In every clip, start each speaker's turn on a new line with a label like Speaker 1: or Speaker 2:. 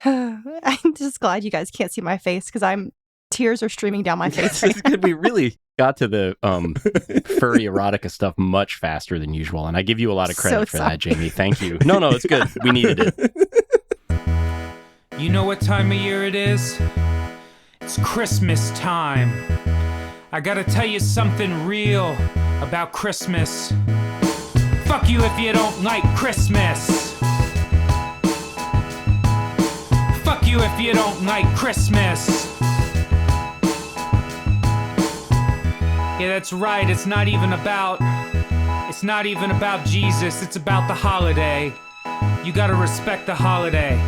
Speaker 1: I'm just glad you guys can't see my face because tears are streaming down my face.
Speaker 2: This is good. We really got to the furry erotica stuff much faster than usual, and I give you a lot of credit for that, Jamie. Thank you. No, it's good. We needed it.
Speaker 3: You know what time of year it is? It's Christmas time. I gotta tell you something real about Christmas. Fuck you if you don't like Christmas. Fuck you if you don't like Christmas. Yeah, that's right. It's not even about Jesus. It's about the holiday. You gotta respect the holiday.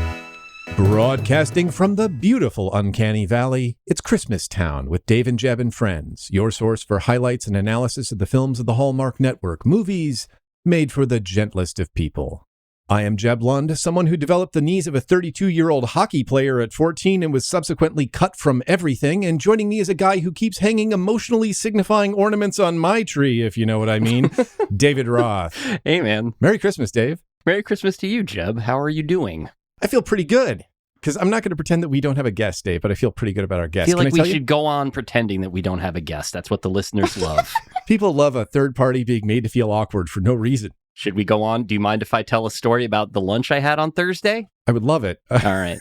Speaker 4: Broadcasting from the beautiful Uncanny Valley, it's Christmas Town with Dave and Jeb and Friends, your source for highlights and analysis of the films of the Hallmark Network, movies made for the gentlest of people. I am Jeb Lund, someone who developed the knees of a 32-year-old hockey player at 14 and was subsequently cut from everything, and joining me is a guy who keeps hanging emotionally signifying ornaments on my tree, if you know what I mean, David Roth.
Speaker 2: Hey, man.
Speaker 4: Merry Christmas, Dave.
Speaker 2: Merry Christmas to you, Jeb. How are you doing?
Speaker 4: I feel pretty good. Because I'm not going to pretend that we don't have a guest, Dave, but I feel pretty good about our guest.
Speaker 2: I feel like we should go on pretending that we don't have a guest. That's what the listeners love.
Speaker 4: People love a third party being made to feel awkward for no reason.
Speaker 2: Should we go on? Do you mind if I tell a story about the lunch I had on Thursday?
Speaker 4: I would love it.
Speaker 2: All right.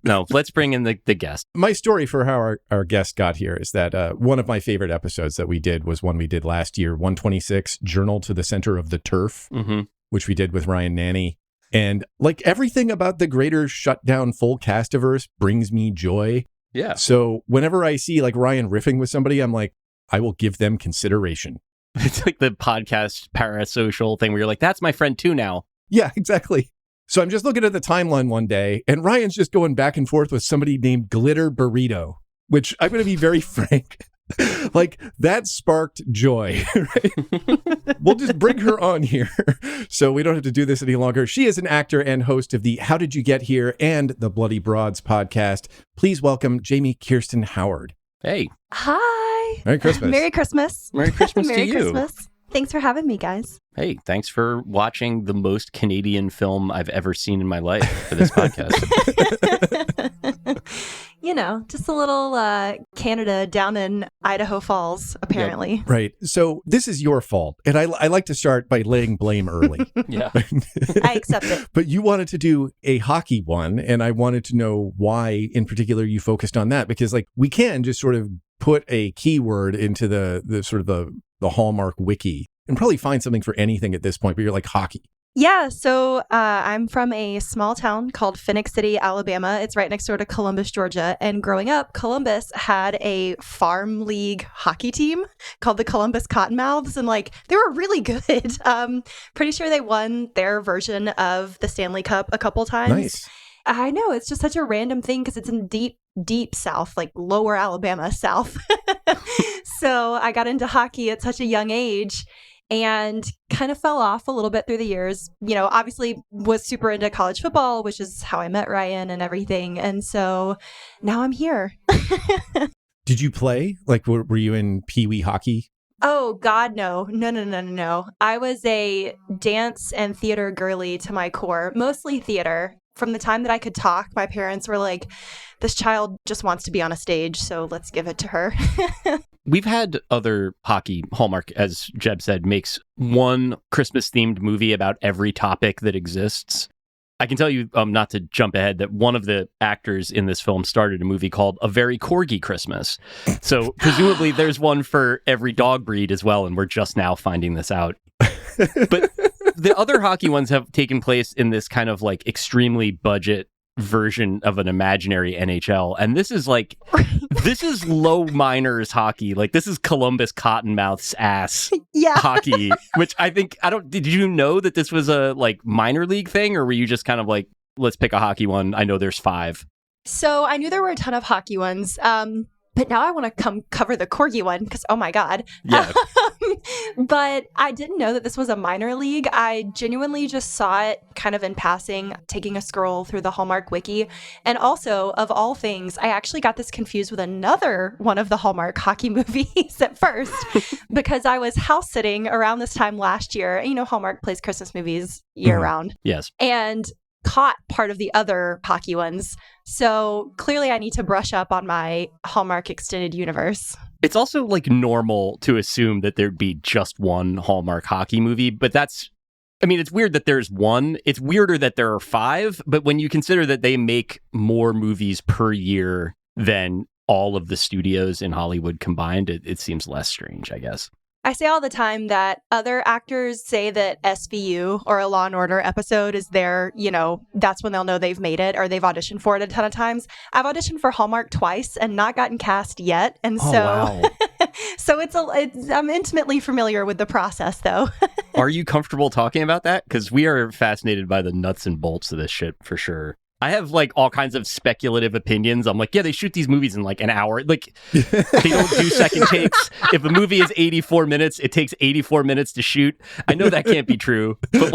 Speaker 2: No, let's bring in the guest.
Speaker 4: My story for how our guest got here is that one of my favorite episodes that we did was one we did last year, 126, Journal to the Center of the Turf, which we did with Ryan Nanny. And like everything about the greater shutdown full castiverse brings me joy.
Speaker 2: Yeah.
Speaker 4: So whenever I see like Ryan riffing with somebody, I'm like, I will give them consideration.
Speaker 2: It's like the podcast parasocial thing where you're like, that's my friend too now.
Speaker 4: Yeah, exactly. So I'm just looking at the timeline one day and Ryan's just going back and forth with somebody named Glitterburrito, which I'm going to be very frank. Like that sparked joy, right? We'll just bring her on here so we don't have to do this any longer. She is an actor and host of the How Did You Get Here and the Bloody Broads podcast. Please welcome JAME KIRSTEN HOWARD.
Speaker 2: Hey.
Speaker 1: Hi.
Speaker 4: Merry Christmas.
Speaker 1: Merry Christmas.
Speaker 2: Merry Christmas to you.
Speaker 1: Merry Christmas. Thanks for having me, guys.
Speaker 2: Hey, thanks for watching the most Canadian film I've ever seen in my life for this podcast.
Speaker 1: You know, just a little Canada down in Idaho Falls, apparently.
Speaker 4: Yep. Right. So this is your fault. And I like to start by laying blame early.
Speaker 2: Yeah.
Speaker 1: I accept it.
Speaker 4: But you wanted to do a hockey one. And I wanted to know why in particular you focused on that. Because like we can just sort of put a keyword into the sort of the Hallmark wiki and probably find something for anything at this point. But you're like hockey.
Speaker 1: Yeah, so I'm from a small town called Phoenix City, Alabama. It's right next door to Columbus, Georgia. And growing up, Columbus had a farm league hockey team called the Columbus Cottonmouths. And like, they were really good. Pretty sure they won their version of the Stanley Cup a couple times.
Speaker 4: Nice.
Speaker 1: I know, it's just such a random thing because it's in deep South, like lower Alabama South. So I got into hockey at such a young age. And kind of fell off a little bit through the years. You know, obviously was super into college football, which is how I met Ryan and everything. And so now I'm here.
Speaker 4: Did you play? Like, were you in Pee Wee hockey?
Speaker 1: Oh, God, no. No. I was a dance and theater girly to my core, mostly theater. From the time that I could talk, my parents were like, this child just wants to be on a stage, so let's give it to her.
Speaker 2: We've had other hockey. Hallmark, as Jeb said, makes one Christmas-themed movie about every topic that exists. I can tell you, not to jump ahead, that one of the actors in this film started a movie called A Very Corgi Christmas. So presumably there's one for every dog breed as well, and we're just now finding this out. But the other hockey ones have taken place in this kind of like extremely budget version of an imaginary NHL. And this is like, this is low minors hockey. Like this is Columbus Cottonmouth's ass hockey, which did you know that this was a like minor league thing, or were you just kind of like, let's pick a hockey one? I know there's 5.
Speaker 1: So I knew there were a ton of hockey ones. But now I want to come cover the corgi one because, oh my God.
Speaker 2: Yeah.
Speaker 1: But I didn't know that this was a minor league. I genuinely just saw it kind of in passing, taking a scroll through the Hallmark wiki. And also, of all things, I actually got this confused with another one of the Hallmark hockey movies at first because I was house sitting around this time last year. You know, Hallmark plays Christmas movies year round.
Speaker 2: Yes.
Speaker 1: And caught part of the other hockey ones. So clearly I need to brush up on my Hallmark Extended Universe.
Speaker 2: It's also like normal to assume that there'd be just one Hallmark hockey movie, but it's weird that there's one. It's weirder that there are 5, but when you consider that they make more movies per year than all of the studios in Hollywood combined, it seems less strange, I guess.
Speaker 1: I say all the time that other actors say that SVU or a Law and Order episode is their, that's when they'll know they've made it or they've auditioned for it a ton of times. I've auditioned for Hallmark twice and not gotten cast yet. And
Speaker 2: wow.
Speaker 1: So I'm intimately familiar with the process, though.
Speaker 2: Are you comfortable talking about that? Because we are fascinated by the nuts and bolts of this shit for sure. I have like all kinds of speculative opinions. I'm like, yeah, they shoot these movies in like an hour. Like they don't do second takes. If a movie is 84 minutes, it takes 84 minutes to shoot. I know that can't be true. But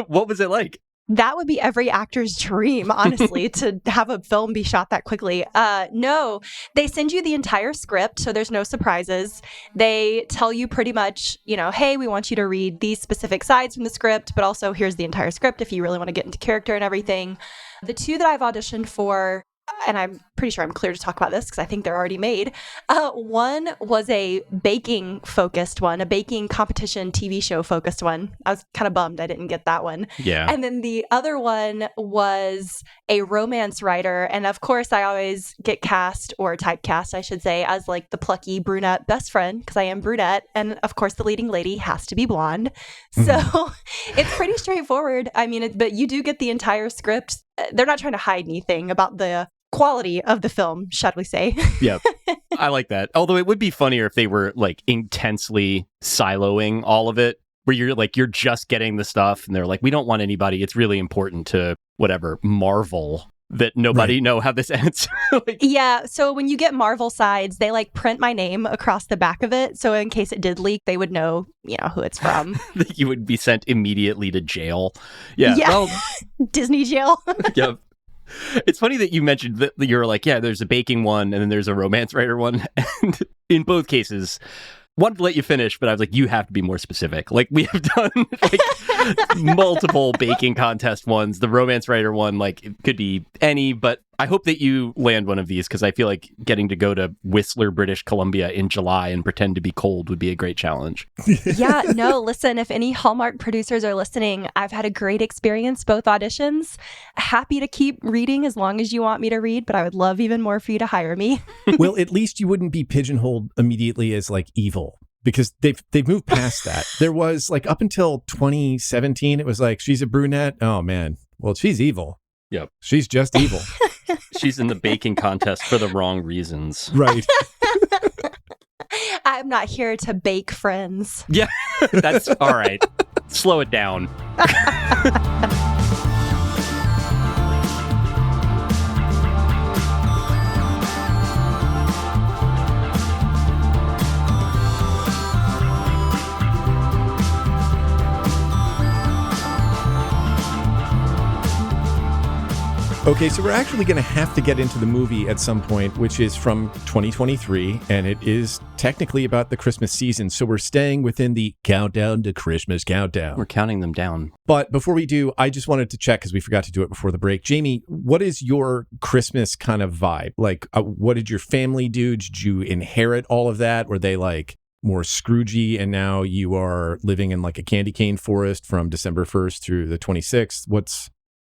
Speaker 2: what was it like?
Speaker 1: That would be every actor's dream, honestly, to have a film be shot that quickly. No, they send you the entire script, so there's no surprises. They tell you pretty much, hey, we want you to read these specific sides from the script, but also here's the entire script if you really want to get into character and everything. The 2 that I've auditioned for, and I'm pretty sure I'm clear to talk about this because I think they're already made. One was a baking focused one, a baking competition TV show focused one. I was kind of bummed I didn't get that one.
Speaker 2: Yeah.
Speaker 1: And then the other one was a romance writer. And of course, I always get cast or typecast, I should say, as like the plucky brunette best friend because I am brunette. And of course, the leading lady has to be blonde. So it's pretty straightforward. I mean, but you do get the entire script. They're not trying to hide anything about the quality of the film, shall we say.
Speaker 2: Yeah, I like that. Although it would be funnier if they were like intensely siloing all of it, where you're just getting the stuff and they're like, we don't want anybody. It's really important to whatever Marvel that nobody know how this ends.
Speaker 1: Yeah. So when you get Marvel sides, they like print my name across the back of it. So in case it did leak, they would know, who it's from.
Speaker 2: You would be sent immediately to jail. Yeah.
Speaker 1: Well, Disney jail.
Speaker 2: Yep. It's funny that you mentioned that you're like, yeah, there's a baking one and then there's a romance writer one. And in both cases, wanted to let you finish, but I was like, you have to be more specific. Like we have done like multiple baking contest ones. The romance writer one, like it could be any, but I hope that you land one of these because I feel like getting to go to Whistler, British Columbia in July and pretend to be cold would be a great challenge.
Speaker 1: Yeah, no, listen, if any Hallmark producers are listening, I've had a great experience, both auditions. Happy to keep reading as long as you want me to read, but I would love even more for you to hire me.
Speaker 4: Well, at least you wouldn't be pigeonholed immediately as like evil. Because they've moved past that. There was like up until 2017, it was like, she's a brunette. Oh, man. Well, she's evil.
Speaker 2: Yep.
Speaker 4: She's just evil.
Speaker 2: She's in the baking contest for the wrong reasons.
Speaker 4: Right.
Speaker 1: I'm not here to bake friends.
Speaker 2: Yeah, that's all right. Slow it down.
Speaker 4: Okay, so we're actually going to have to get into the movie at some point, which is from 2023, and it is technically about the Christmas season. So we're staying within the countdown to Christmas countdown.
Speaker 2: We're counting them down.
Speaker 4: But before we do, I just wanted to check, because we forgot to do it before the break. Jamie, what is your Christmas kind of vibe? Like, what did your family do? Did you inherit all of that? Were they like more Scroogey, and now you are living in like a candy cane forest from December 1st through the 26th?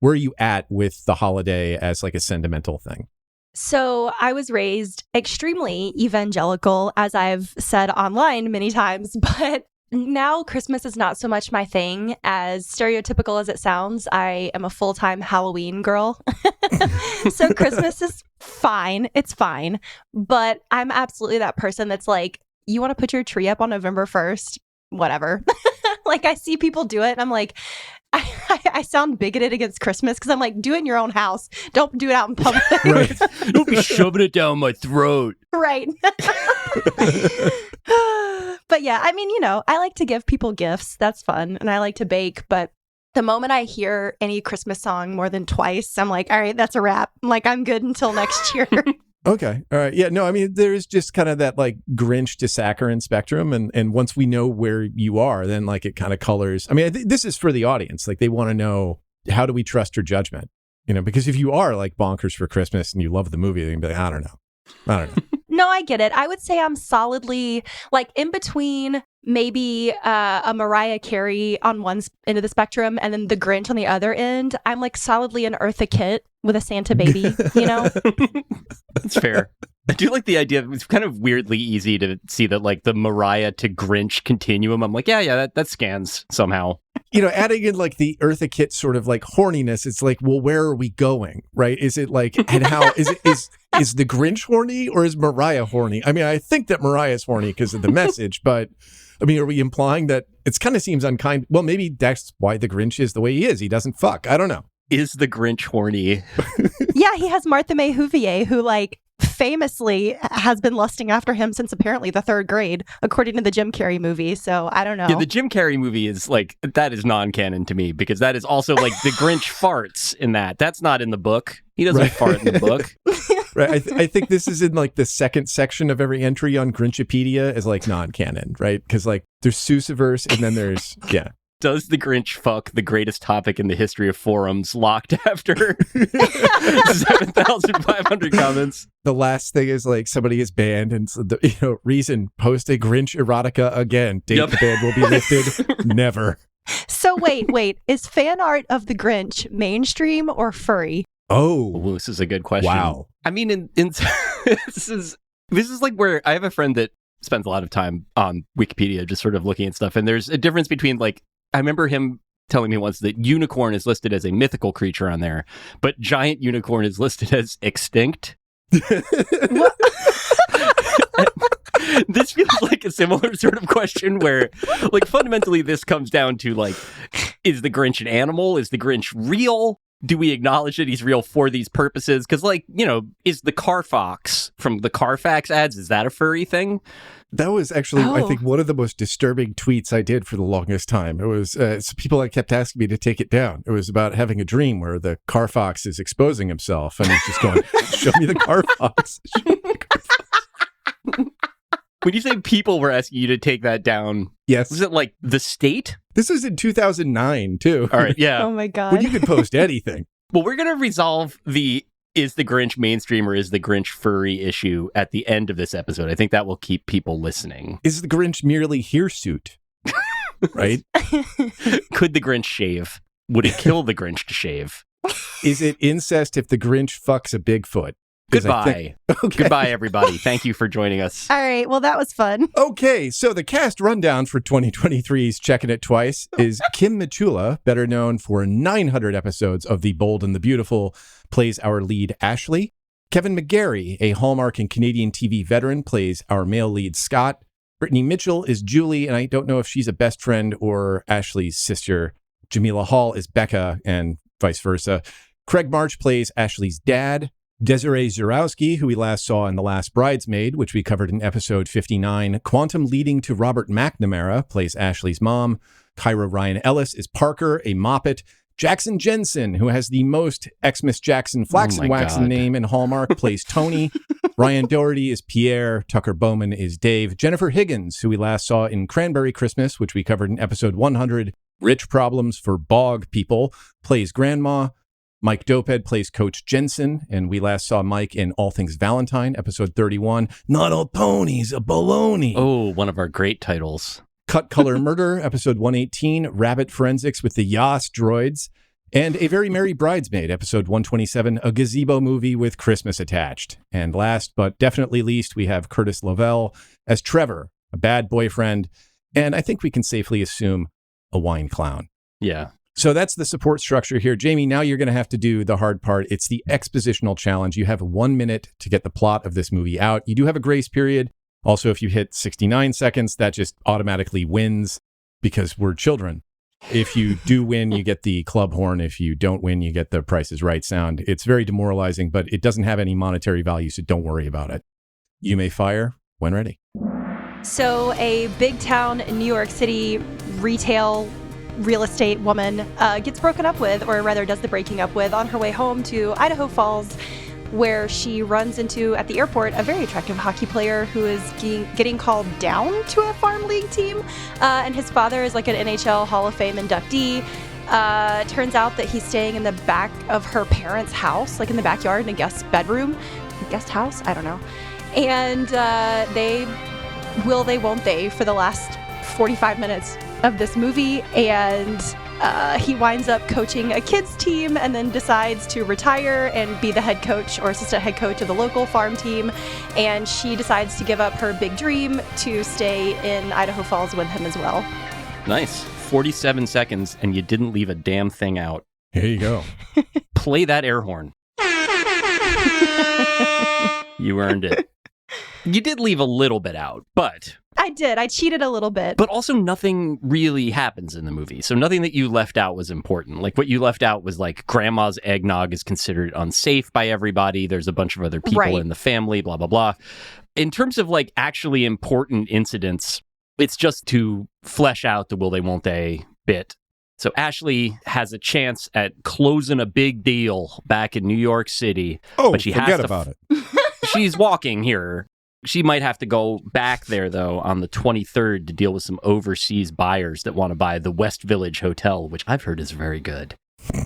Speaker 4: Where are you at with the holiday as like a sentimental thing?
Speaker 1: So I was raised extremely evangelical, as I've said online many times, but now Christmas is not so much my thing. As stereotypical as it sounds, I am a full-time Halloween girl. So Christmas is fine. It's fine. But I'm absolutely that person that's like, you want to put your tree up on November 1st? Whatever. Like I see people do it and I'm like, I sound bigoted against Christmas because I'm like, do it in your own house. Don't do it out in public.
Speaker 4: Right.
Speaker 2: Don't be shoving it down my throat.
Speaker 1: Right. But yeah, I mean, I like to give people gifts. That's fun. And I like to bake. But the moment I hear any Christmas song more than twice, I'm like, all right, that's a wrap. I'm good until next year.
Speaker 4: Okay. All right. Yeah. No, I mean, there is just kind of that like Grinch to saccharine spectrum. And once we know where you are, then like it kind of colors. I mean, this is for the audience. Like they want to know, how do we trust her judgment? Because if you are like bonkers for Christmas and you love the movie, then you'd be like, I don't know.
Speaker 1: No, I get it. I would say I'm solidly like in between maybe a Mariah Carey on one end of the spectrum and then the Grinch on the other end. I'm like solidly an Eartha Kitt with a Santa baby,
Speaker 2: That's fair. I do like the idea. It's kind of weirdly easy to see that, like, the Mariah to Grinch continuum. I'm like, yeah, that scans somehow.
Speaker 4: Adding in like the Eartha Kitt sort of like horniness, it's like, well, where are we going, right? Is it like, and how is the Grinch horny or is Mariah horny? I mean, I think that Mariah's horny because of the message, but I mean, are we implying that it kind of seems unkind? Well, maybe that's why the Grinch is the way he is. He doesn't fuck. I don't know.
Speaker 2: Is the Grinch horny?
Speaker 1: Yeah, he has Martha May Whovier, who like famously has been lusting after him since apparently the 3rd grade, according to the Jim Carrey movie. So I don't know.
Speaker 2: Yeah, the Jim Carrey movie is like, that is non-canon to me because that is also like the Grinch farts in that. That's not in the book. He doesn't fart in the book.
Speaker 4: Right. I think this is in like the second section of every entry on Grinchipedia is like non-canon, right? Because like there's Seussiverse and then there's, yeah.
Speaker 2: Does the Grinch fuck, the greatest topic in the history of forums, locked after 7,500 comments?
Speaker 4: The last thing is like somebody is banned and reason, post a Grinch erotica again. Date the ban will be lifted. Never.
Speaker 1: So wait. Is fan art of the Grinch mainstream or furry?
Speaker 4: Oh,
Speaker 2: this is a good question.
Speaker 4: Wow.
Speaker 2: I mean, this is like where I have a friend that spends a lot of time on Wikipedia just sort of looking at stuff. And there's a difference between like, I remember him telling me once that unicorn is listed as a mythical creature on there, but giant unicorn is listed as extinct. This feels like a similar sort of question where, like, fundamentally this comes down to, like, is the Grinch an animal? Is the Grinch real? Do we acknowledge that he's real for these purposes? Because, like, is the Carfax from the Carfax ads, is that a furry thing?
Speaker 4: That was actually, I think, one of the most disturbing tweets I did for the longest time. It was people that kept asking me to take it down. It was about having a dream where the Carfax is exposing himself and he's just going, show me the Carfax. Show me the Carfax.
Speaker 2: When you say people were asking you to take that down,
Speaker 4: yes.
Speaker 2: Was it like the state?
Speaker 4: This was in 2009, too.
Speaker 2: All right, yeah.
Speaker 1: Oh, my God.
Speaker 4: When you could post anything.
Speaker 2: Well, we're going to resolve the is the Grinch mainstream or is the Grinch furry issue at the end of this episode. I think that will keep people listening.
Speaker 4: Is the Grinch merely hirsute? Right?
Speaker 2: Could the Grinch shave? Would it kill the Grinch to shave?
Speaker 4: Is it incest if the Grinch fucks a Bigfoot?
Speaker 2: Goodbye.
Speaker 4: Okay.
Speaker 2: Goodbye, everybody. Thank you for joining us.
Speaker 1: All right. Well, that was fun.
Speaker 4: Okay. So the cast rundown for 2023's Checkin' It Twice is Kim Mitchula, better known for 900 episodes of The Bold and the Beautiful, plays our lead Ashley. Kevin McGarry, a Hallmark and Canadian TV veteran, plays our male lead Scott. Brittany Mitchell is Julie, and I don't know if she's a best friend or Ashley's sister. Jamila Hall is Becca, and vice versa. Craig March plays Ashley's dad. Desiree Zurowski, who we last saw in The Last Bridesmaid, which we covered in episode 59. Quantum leading to Robert McNamara, plays Ashley's mom. Kyra Ryan Ellis is Parker, a Moppet. Jackson Jensen, who has the most Xmas Jackson Flaxen Waxen name in Hallmark, plays Tony. Ryan Doherty is Pierre. Tucker Bowman is Dave. Jennifer Higgins, who we last saw in Cranberry Christmas, which we covered in episode 100. Rich Problems for Bog People, plays Grandma. Mike Dopehead plays Coach Jensen, and we last saw Mike in All Things Valentine, episode 31. Not all ponies, a baloney.
Speaker 2: Oh, one of our great titles.
Speaker 4: Cut Color Murder, episode 118. Rabbit Forensics with the Yas droids. And A Very Merry Bridesmaid, episode 127. A gazebo movie with Christmas attached. And last but definitely least, we have Curtis Lavelle as Trevor, a bad boyfriend, and I think we can safely assume a wine clown.
Speaker 2: Yeah.
Speaker 4: So that's the support structure here. Jamie, now you're going to have to do the hard part. It's the expositional challenge. You have 1 minute to get the plot of this movie out. You do have a grace period. Also, if you hit 69 seconds, that just automatically wins because we're children. If you do win, you get the club horn. If you don't win, you get the Price is Right sound. It's very demoralizing, but it doesn't have any monetary value, so don't worry about it. You may fire when ready.
Speaker 1: So a big town in New York City retail real estate woman gets broken up with, or rather does the breaking up with, on her way home to Idaho Falls, where she runs into, at the airport, a very attractive hockey player who is getting called down to a farm league team. And his father is like an NHL Hall of Fame inductee. Turns out that he's staying in the back of her parents' house, like in the backyard in a guest house? I don't know. And they won't they for the last 45 minutes of this movie. And he winds up coaching a kids team and then decides to retire and be the head coach or assistant head coach of the local farm team. And she decides to give up her big dream to stay in Idaho Falls with him as well.
Speaker 2: Nice. 47 seconds, and you didn't leave a damn thing out.
Speaker 4: Here you go.
Speaker 2: Play that air horn. You earned it. You did leave a little bit out, but...
Speaker 1: I did. I cheated a little bit.
Speaker 2: But also nothing really happens in the movie. So nothing that you left out was important. Like what you left out was like grandma's eggnog is considered unsafe by everybody. There's a bunch of other people in the family, blah, blah, blah. In terms of like actually important incidents, it's just to flesh out the will they, won't they bit. So Ashley has a chance at closing a big deal back in New York City.
Speaker 4: Oh,
Speaker 2: but she
Speaker 4: forget
Speaker 2: has
Speaker 4: about it.
Speaker 2: She's walking here. She might have to go back there, though, on the 23rd to deal with some overseas buyers that want to buy the West Village Hotel, which I've heard is very good.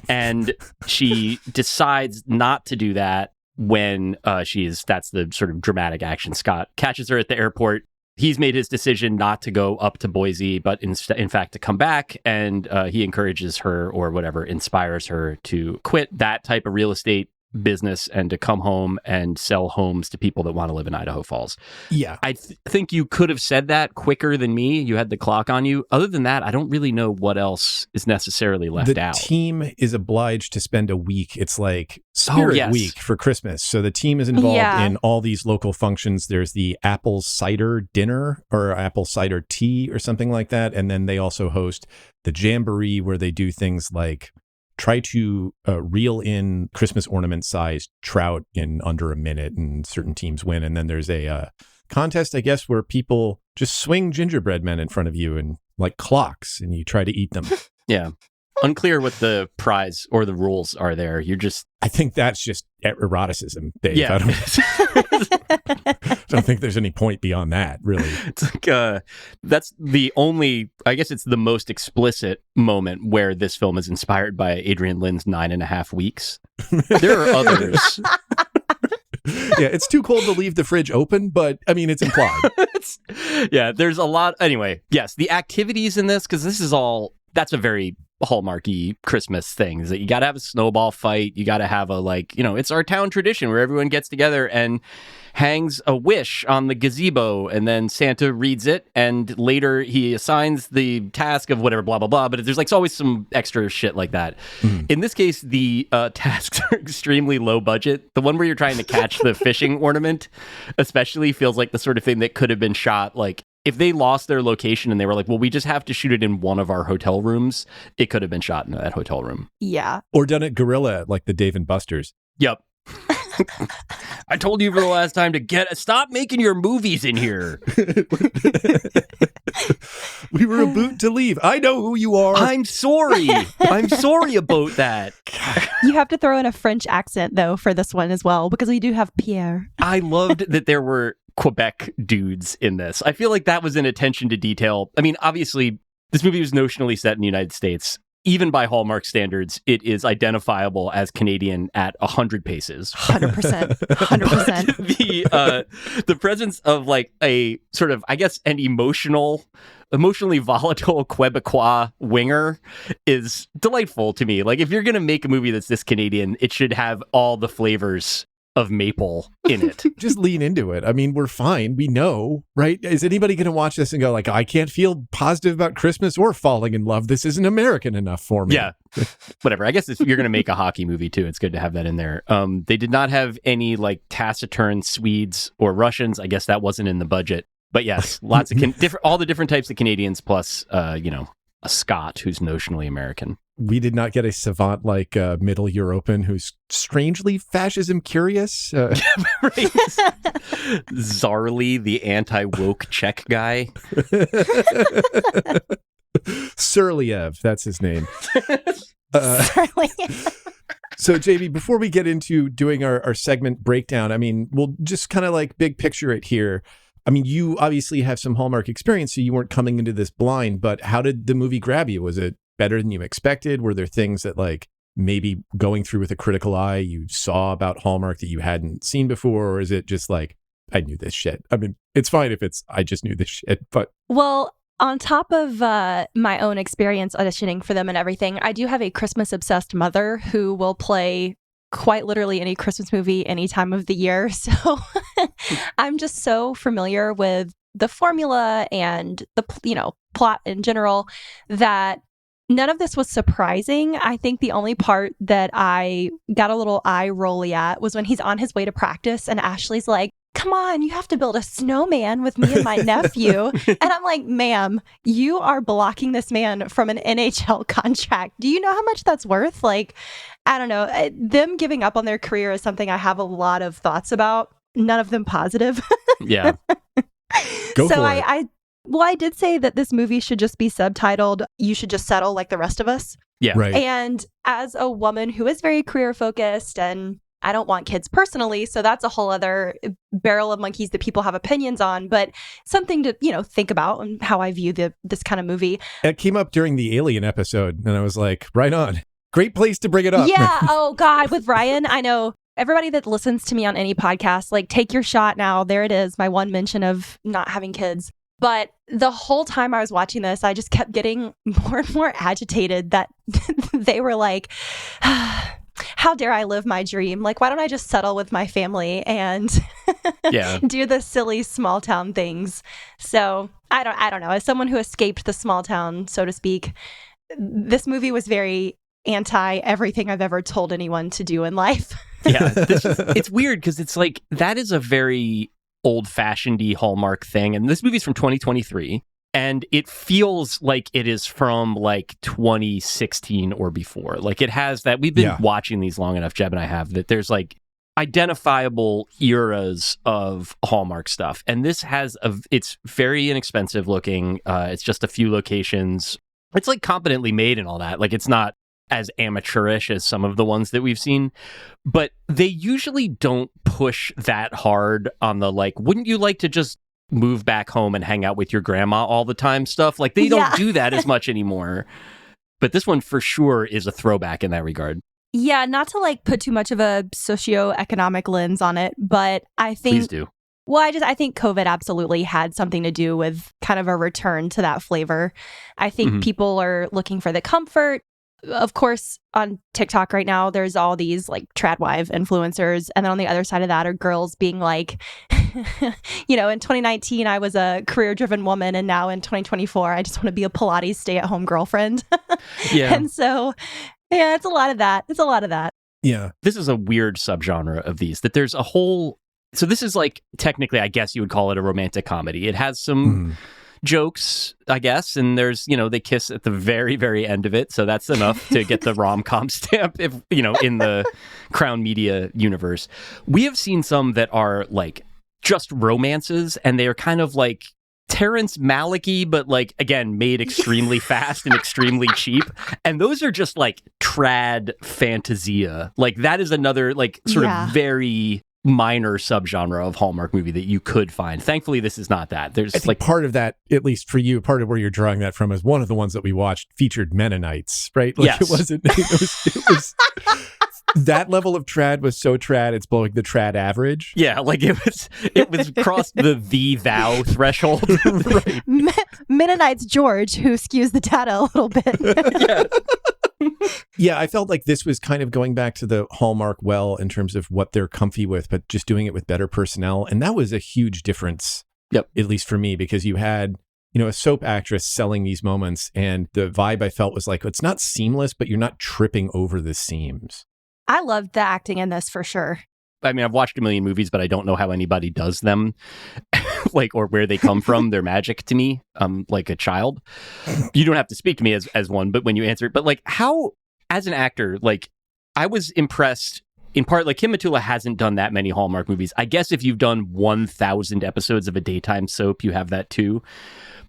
Speaker 2: And she decides not to do that when that's the sort of dramatic action. Scott catches her at the airport. He's made his decision not to go up to Boise, but in fact to come back. And he encourages her or whatever, inspires her to quit that type of real estate business and to come home and sell homes to people that want to live in Idaho Falls.
Speaker 4: Yeah.
Speaker 2: I think you could have said that quicker than me. You had the clock on you. Other than that, I don't really know what else is necessarily left out.
Speaker 4: The team is obliged to spend a week. It's like Spirit Week for Christmas. So the team is involved in all these local functions. There's the apple cider dinner or apple cider tea or something like that. And then they also host the jamboree where they do things like try to reel in Christmas ornament-sized trout in under a minute, and certain teams win. And then there's a contest, I guess, where people just swing gingerbread men in front of you and like clocks, and you try to eat them.
Speaker 2: Yeah. Unclear what the prize or the rules are there. You're just...
Speaker 4: I think that's just eroticism, Dave.
Speaker 2: Yeah.
Speaker 4: I don't think there's any point beyond that, really.
Speaker 2: It's like, that's the only, I guess it's the most explicit moment where this film is inspired by Adrian Lynn's 9.5 Weeks. There are others.
Speaker 4: Yeah, it's too cold to leave the fridge open, but I mean, it's implied.
Speaker 2: There's a lot. Anyway, yes, the activities in this, because this is all, that's a very Hallmarky Christmas thing, is that you got to have a snowball fight. You got to have a, like, you know, it's our town tradition where everyone gets together and hangs a wish on the gazebo, and then Santa reads it, and later he assigns the task of whatever, blah, blah, blah. But there's like always some extra shit like that. In this case, the tasks are extremely low budget. The one where you're trying to catch the fishing ornament especially feels like the sort of thing that could have been shot like, if they lost their location and they were like, well, we just have to shoot it in one of our hotel rooms, it could have been shot in that hotel room.
Speaker 1: Yeah.
Speaker 4: Or done at Guerrilla, like the Dave and Buster's.
Speaker 2: Yep. I told you for the last time to stop making your movies in here.
Speaker 4: We were about to leave. I know who you are.
Speaker 2: I'm sorry. I'm sorry about that.
Speaker 1: You have to throw in a French accent, though, for this one as well, because we do have Pierre.
Speaker 2: I loved that there were Quebec dudes in this. I feel like that was an attention to detail. I mean, obviously, this movie was notionally set in the United States. Even by Hallmark standards, it is identifiable as Canadian at 100 paces.
Speaker 1: 100%. 100%.
Speaker 2: The presence of like a sort of, I guess, an emotionally volatile Quebecois winger is delightful to me. Like, if you're going to make a movie that's this Canadian, it should have all the flavors of maple in it.
Speaker 4: Just lean into it. I mean, we're fine. We know, right? Is anybody going to watch this and go like, I can't feel positive about Christmas or falling in love. This isn't American enough for me.
Speaker 2: Yeah. Whatever. I guess if you're going to make a hockey movie too, it's good to have that in there. They did not have any like taciturn Swedes or Russians. I guess that wasn't in the budget. But yes, lots of all the different types of Canadians plus, a Scot who's notionally American.
Speaker 4: We did not get a savant like Middle European who's strangely fascism curious.
Speaker 2: Zarly, the anti-woke Czech guy.
Speaker 4: Surliev, that's his name. So, JB, before we get into doing our segment breakdown, I mean, we'll just kind of like big picture it here. I mean, you obviously have some Hallmark experience, so you weren't coming into this blind, but how did the movie grab you? Was it better than you expected? Were there things that like maybe going through with a critical eye you saw about Hallmark that you hadn't seen before? Or is it just like, I knew this shit? I mean, it's fine if it's, I just knew this shit, but.
Speaker 1: Well, on top of my own experience auditioning for them and everything, I do have a Christmas-obsessed mother who will play quite literally any Christmas movie any time of the year. So I'm just so familiar with the formula and the, plot in general that none of this was surprising. I think the only part that I got a little eye rolly at was when he's on his way to practice and Ashley's like, come on, you have to build a snowman with me and my nephew. And I'm like, ma'am, you are blocking this man from an NHL contract. Do you know how much that's worth? Like, I don't know. Them giving up on their career is something I have a lot of thoughts about. None of them positive.
Speaker 2: Yeah.
Speaker 4: Go
Speaker 1: so
Speaker 4: for it.
Speaker 1: I did say that this movie should just be subtitled, You Should Just Settle Like the Rest of Us.
Speaker 2: Yeah.
Speaker 4: Right.
Speaker 1: And as a woman who is very career focused, and I don't want kids personally, so that's a whole other barrel of monkeys that people have opinions on, but something to, think about and how I view this kind of movie.
Speaker 4: It came up during the Alien episode, and I was like, right on. Great place to bring it up.
Speaker 1: Yeah. Oh, God. With Ryan, I know everybody that listens to me on any podcast, like, take your shot now. There it is. My one mention of not having kids. But the whole time I was watching this, I just kept getting more and more agitated that they were like, how dare I live my dream? Like, why don't I just settle with my family and do the silly small town things? So I don't know. As someone who escaped the small town, so to speak, this movie was very anti everything I've ever told anyone to do in life.
Speaker 2: Yeah. It's weird because it's like, that is a very old-fashioned-y Hallmark thing. And this movie's from 2023. And it feels like it is from like 2016 or before. Like it has that. We've been watching these long enough, Jeb and I have, that there's like identifiable eras of Hallmark stuff. And this it's very inexpensive looking. It's just a few locations. It's like competently made and all that. Like it's not as amateurish as some of the ones that we've seen, but they usually don't push that hard on the like, wouldn't you like to just move back home and hang out with your grandma all the time stuff? Like they don't do that as much anymore. But this one for sure is a throwback in that regard.
Speaker 1: Yeah, not to like put too much of a socioeconomic lens on it, but I think
Speaker 2: Please do.
Speaker 1: Well, I think COVID absolutely had something to do with kind of a return to that flavor. I think people are looking for the comfort. Of course, on TikTok right now, there's all these like tradwife influencers. And then on the other side of that are girls being like, in 2019, I was a career-driven woman. And now in 2024, I just want to be a Pilates stay-at-home girlfriend.
Speaker 2: Yeah.
Speaker 1: And so, yeah, it's a lot of that.
Speaker 4: Yeah.
Speaker 2: This is a weird subgenre of these, that there's a whole... So this is like, technically, I guess you would call it a romantic comedy. It has some... jokes, I guess, and there's, they kiss at the very, very end of it, so that's enough to get the rom-com stamp, if in the Crown Media universe. We have seen some that are like just romances, and they are kind of like Terrence Malick-y, but like, again, made extremely fast and extremely cheap, and those are just like trad fantasia. Like that is another like sort of very minor subgenre of Hallmark movie that you could find. Thankfully, this is not that. There's
Speaker 4: I think
Speaker 2: like
Speaker 4: part of that, at least for you, part of where you're drawing that from is one of the ones that we watched featured Mennonites, right? Like
Speaker 2: yes.
Speaker 4: It was that level of trad was so trad, it's blowing the trad average.
Speaker 2: Yeah, like it was crossed the thou threshold.
Speaker 4: Right.
Speaker 1: Mennonites George, who skews the data a little bit.
Speaker 2: Yeah.
Speaker 4: Yeah, I felt like this was kind of going back to the Hallmark well in terms of what they're comfy with, but just doing it with better personnel. And that was a huge difference, at least for me, because you had, a soap actress selling these moments, and the vibe I felt was like, it's not seamless, but you're not tripping over the seams.
Speaker 1: I loved the acting in this for sure.
Speaker 2: I mean, I've watched a million movies, but I don't know how anybody does them, like, or where they come from. They're magic to me. Like a child. You don't have to speak to me as one, but when you answer it, but like how, as an actor, like I was impressed in part, like Kim Matula hasn't done that many Hallmark movies. I guess if you've done 1,000 episodes of a daytime soap, you have that too.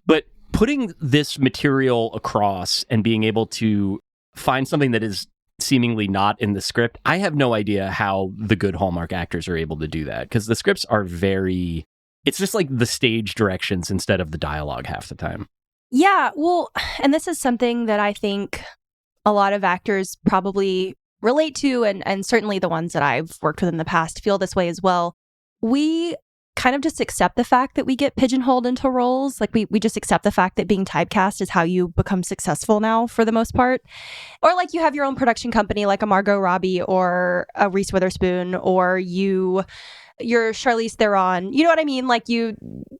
Speaker 2: But putting this material across and being able to find something that is seemingly not in the script, I have no idea how the good Hallmark actors are able to do that, because the scripts are it's just like the stage directions instead of the dialogue half the time.
Speaker 1: Yeah, well, and this is something that I think a lot of actors probably relate to, and certainly the ones that I've worked with in the past feel this way as well. We kind of just accept the fact that we get pigeonholed into roles. Like we just accept the fact that being typecast is how you become successful now for the most part. Or like you have your own production company like a Margot Robbie or a Reese Witherspoon, or you're Charlize Theron. You know what I mean? Like you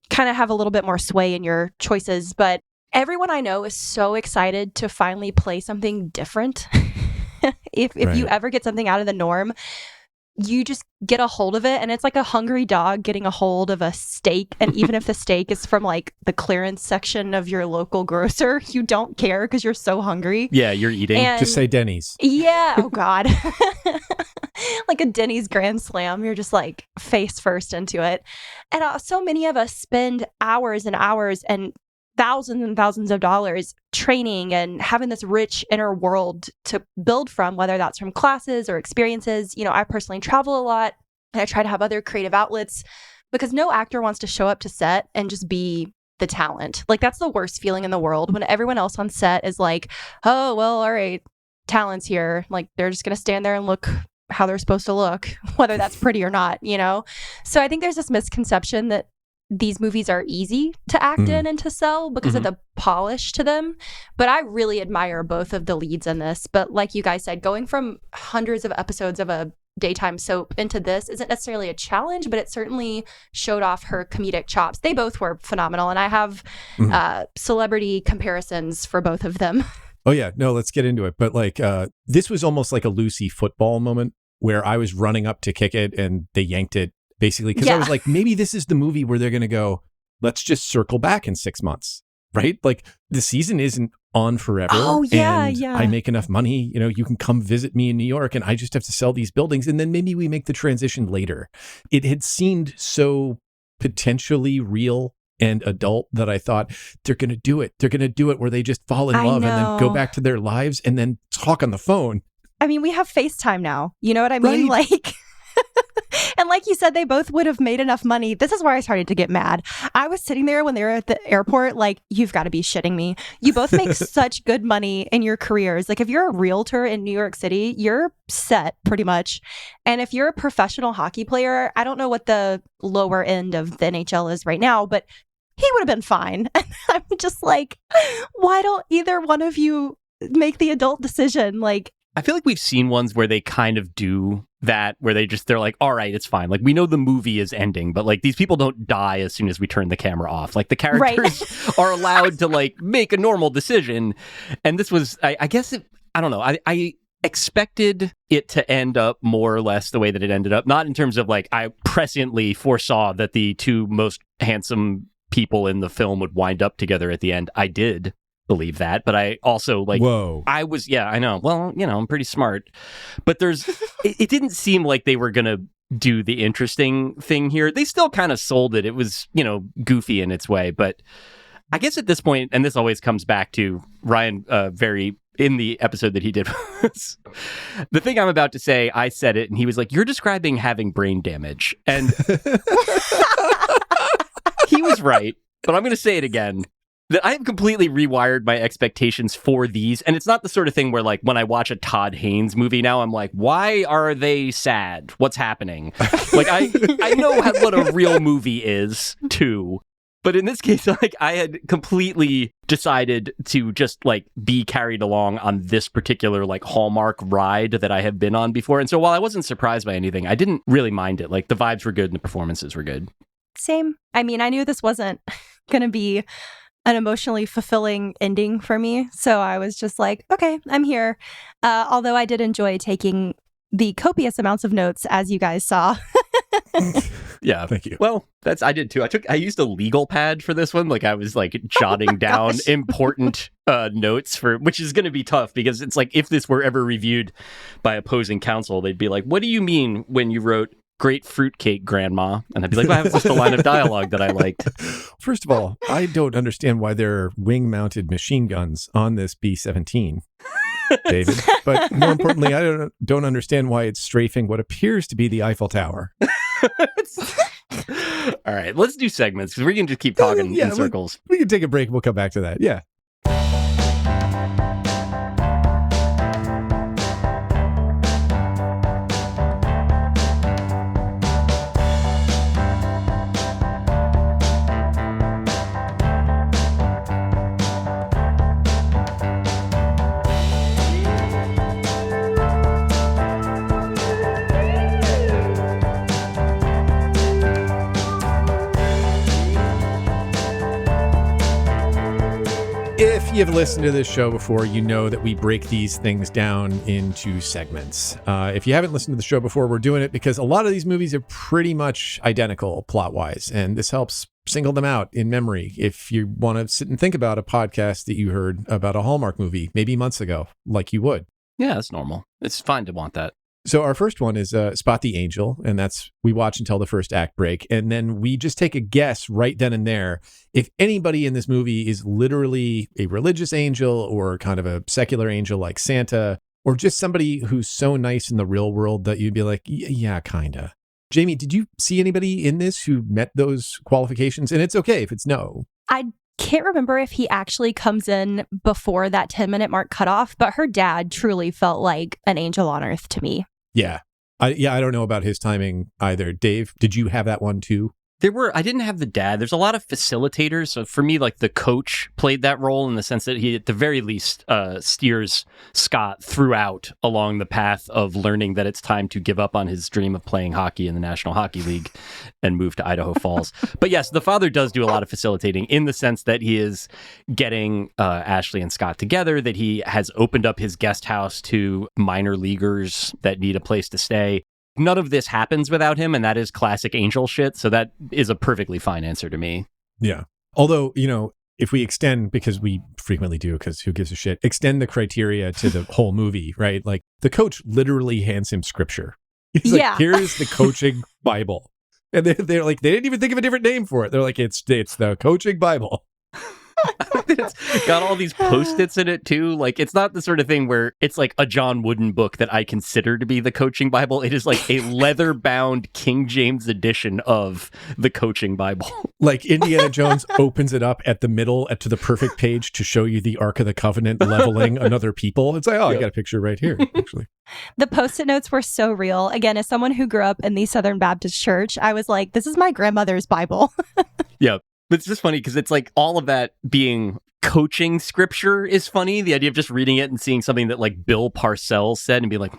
Speaker 1: kind of have a little bit more sway in your choices. But everyone I know is so excited to finally play something different. If you ever get something out of the norm, you just get a hold of it, and it's like a hungry dog getting a hold of a steak. And even if the steak is from like the clearance section of your local grocer, you don't care because you're so hungry.
Speaker 2: Yeah, you're eating.
Speaker 1: And
Speaker 4: Just say Denny's.
Speaker 1: yeah. Oh God. Like a Denny's Grand Slam. You're just like face first into it. And so many of us spend hours and hours and thousands of dollars training and having this rich inner world to build from, whether that's from classes or experiences. You know, I personally travel a lot, and I try to have other creative outlets because no actor wants to show up to set and just be the talent. Like that's the worst feeling in the world when everyone else on set is like, oh, well, all right, talent's here. Like they're just going to stand there and look how they're supposed to look, whether that's pretty or not, you know? So I think there's this misconception that these movies are easy to act in and to sell because of the polish to them. But I really admire both of the leads in this. But like you guys said, going from hundreds of episodes of a daytime soap into this isn't necessarily a challenge, but it certainly showed off her comedic chops. They both were phenomenal. And I have celebrity comparisons for both of them.
Speaker 4: Oh, yeah. No, let's get into it. But like, this was almost like a Lucy football moment where I was running up to kick it and they yanked it. Basically, because I was like, maybe this is the movie where they're going to go, let's just circle back in 6 months, right? Like the season isn't on forever.
Speaker 1: Oh, yeah,
Speaker 4: and
Speaker 1: yeah.
Speaker 4: I make enough money, you know, you can come visit me in New York and I just have to sell these buildings. And then maybe we make the transition later. It had seemed so potentially real and adult that I thought they're going to do it. They're going to do it where they just fall in love and then go back to their lives and then talk on the phone.
Speaker 1: I mean, we have FaceTime now. You know what I mean?
Speaker 4: Right.
Speaker 1: Like... And like you said, they both would have made enough money. This is where I started to get mad. I was sitting there when they were at the airport, like, you've got to be shitting me. You both make such good money in your careers. Like, if you're a realtor in New York City, you're set pretty much. And if you're a professional hockey player, I don't know what the lower end of the NHL is right now, but he would have been fine. And I'm just like, why don't either one of you make the adult decision? Like,
Speaker 2: I feel like we've seen ones where they kind of do that, where they're like, all right, it's fine. Like, we know the movie is ending, but like these people don't die as soon as we turn the camera off. Like the characters are allowed to like make a normal decision. And this was, I guess, I don't know. I expected it to end up more or less the way that it ended up. Not in terms of like, I presciently foresaw that the two most handsome people in the film would wind up together at the end. I did believe that, but I also like, I was, yeah, I know. Well, you know, I'm pretty smart, but it didn't seem like they were going to do the interesting thing here. They still kind of sold it. It was, you know, goofy in its way, but I guess at this point, and this always comes back to Ryan, in the episode that he did, the thing I'm about to say, I said it and he was like, you're describing having brain damage. And he was right, but I'm going to say it again. That I have completely rewired my expectations for these. And it's not the sort of thing where, like, when I watch a Todd Haynes movie now, I'm like, why are they sad? What's happening? Like, I know what a real movie is, too. But in this case, like, I had completely decided to just, like, be carried along on this particular, like, Hallmark ride that I have been on before. And so while I wasn't surprised by anything, I didn't really mind it. Like, the vibes were good and the performances were good.
Speaker 1: Same. I mean, I knew this wasn't going to be an emotionally fulfilling ending for me. So I was just like, okay, I'm here. Although I did enjoy taking the copious amounts of notes, as you guys saw.
Speaker 2: Yeah.
Speaker 4: Thank you.
Speaker 2: Well, I did too. I used a legal pad for this one. Like I was like jotting down important notes which is going to be tough because it's like if this were ever reviewed by opposing counsel, they'd be like, what do you mean when you wrote great fruitcake, Grandma? And I'd be like, well, that was just a line of dialogue that I liked.
Speaker 4: First of all, I don't understand why there are wing-mounted machine guns on this B-17, David. But more importantly, I don't understand why it's strafing what appears to be the Eiffel Tower.
Speaker 2: All right, let's do segments because we can just keep talking in circles.
Speaker 4: We can take a break. We'll come back to that. Yeah. If you've listened to this show before, you know that we break these things down into segments. If you haven't listened to the show before, we're doing it because a lot of these movies are pretty much identical plot-wise, and this helps single them out in memory if you want to sit and think about a podcast that you heard about a Hallmark movie maybe months ago, like you would.
Speaker 2: Yeah, that's normal. It's fine to want that.
Speaker 4: So our first one is Spot the Angel, and that's we watch until the first act break, and then we just take a guess right then and there if anybody in this movie is literally a religious angel or kind of a secular angel like Santa, or just somebody who's so nice in the real world that you'd be like, yeah, kinda. Jamie, did you see anybody in this who met those qualifications? And it's okay if it's no.
Speaker 1: I can't remember if he actually comes in before that 10-minute mark cutoff, but her dad truly felt like an angel on earth to me.
Speaker 4: Yeah. I don't know about his timing either. Dave, did you have that one too?
Speaker 2: I didn't have the dad. There's a lot of facilitators. So for me, like the coach played that role in the sense that he, at the very least, steers Scott throughout along the path of learning that it's time to give up on his dream of playing hockey in the National Hockey League and move to Idaho Falls. But yes, the father does do a lot of facilitating in the sense that he is getting Ashley and Scott together, that he has opened up his guest house to minor leaguers that need a place to stay. None of this happens without him, and that is classic angel shit. So that is a perfectly fine answer to me.
Speaker 4: Yeah. Although, if we extend, because we frequently do, because who gives a shit, extend the criteria to the whole movie, right? Like the coach literally hands him scripture. He's like, here's the coaching Bible. And they're like, they didn't even think of a different name for it. They're like, it's the coaching Bible.
Speaker 2: It's got all these Post-its in it too. Like, it's not the sort of thing where it's like a John Wooden book that I consider to be the coaching Bible. It is like a leather-bound King James edition of the coaching Bible.
Speaker 4: Like Indiana Jones opens it up at the middle to the perfect page to show you the Ark of the Covenant leveling another people. It's like, I got a picture right here, actually.
Speaker 1: The Post-it notes were so real. Again, as someone who grew up in the Southern Baptist Church, I was like, this is my grandmother's Bible.
Speaker 2: Yeah. But it's just funny because it's like all of that being coaching scripture is funny. The idea of just reading it and seeing something that like Bill Parcells said and be like,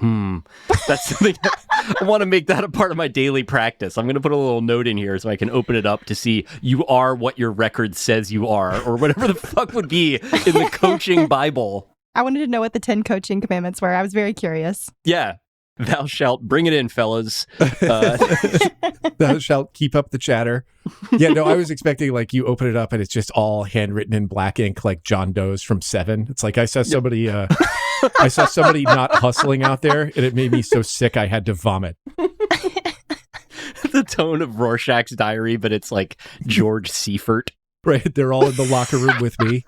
Speaker 2: that's something I want to make that a part of my daily practice. I'm going to put a little note in here so I can open it up to see you are what your record says you are, or whatever the fuck would be in the coaching Bible.
Speaker 1: I wanted to know what the 10 coaching commandments were. I was very curious.
Speaker 2: Yeah. Thou shalt bring it in, fellas.
Speaker 4: Thou shalt keep up the chatter. Yeah, no, I was expecting like you open it up and it's just all handwritten in black ink, like John Doe's from Seven. It's like I saw somebody, not hustling out there, and it made me so sick I had to vomit.
Speaker 2: The tone of Rorschach's diary, but it's like George Seifert.
Speaker 4: Right, they're all in the locker room with me.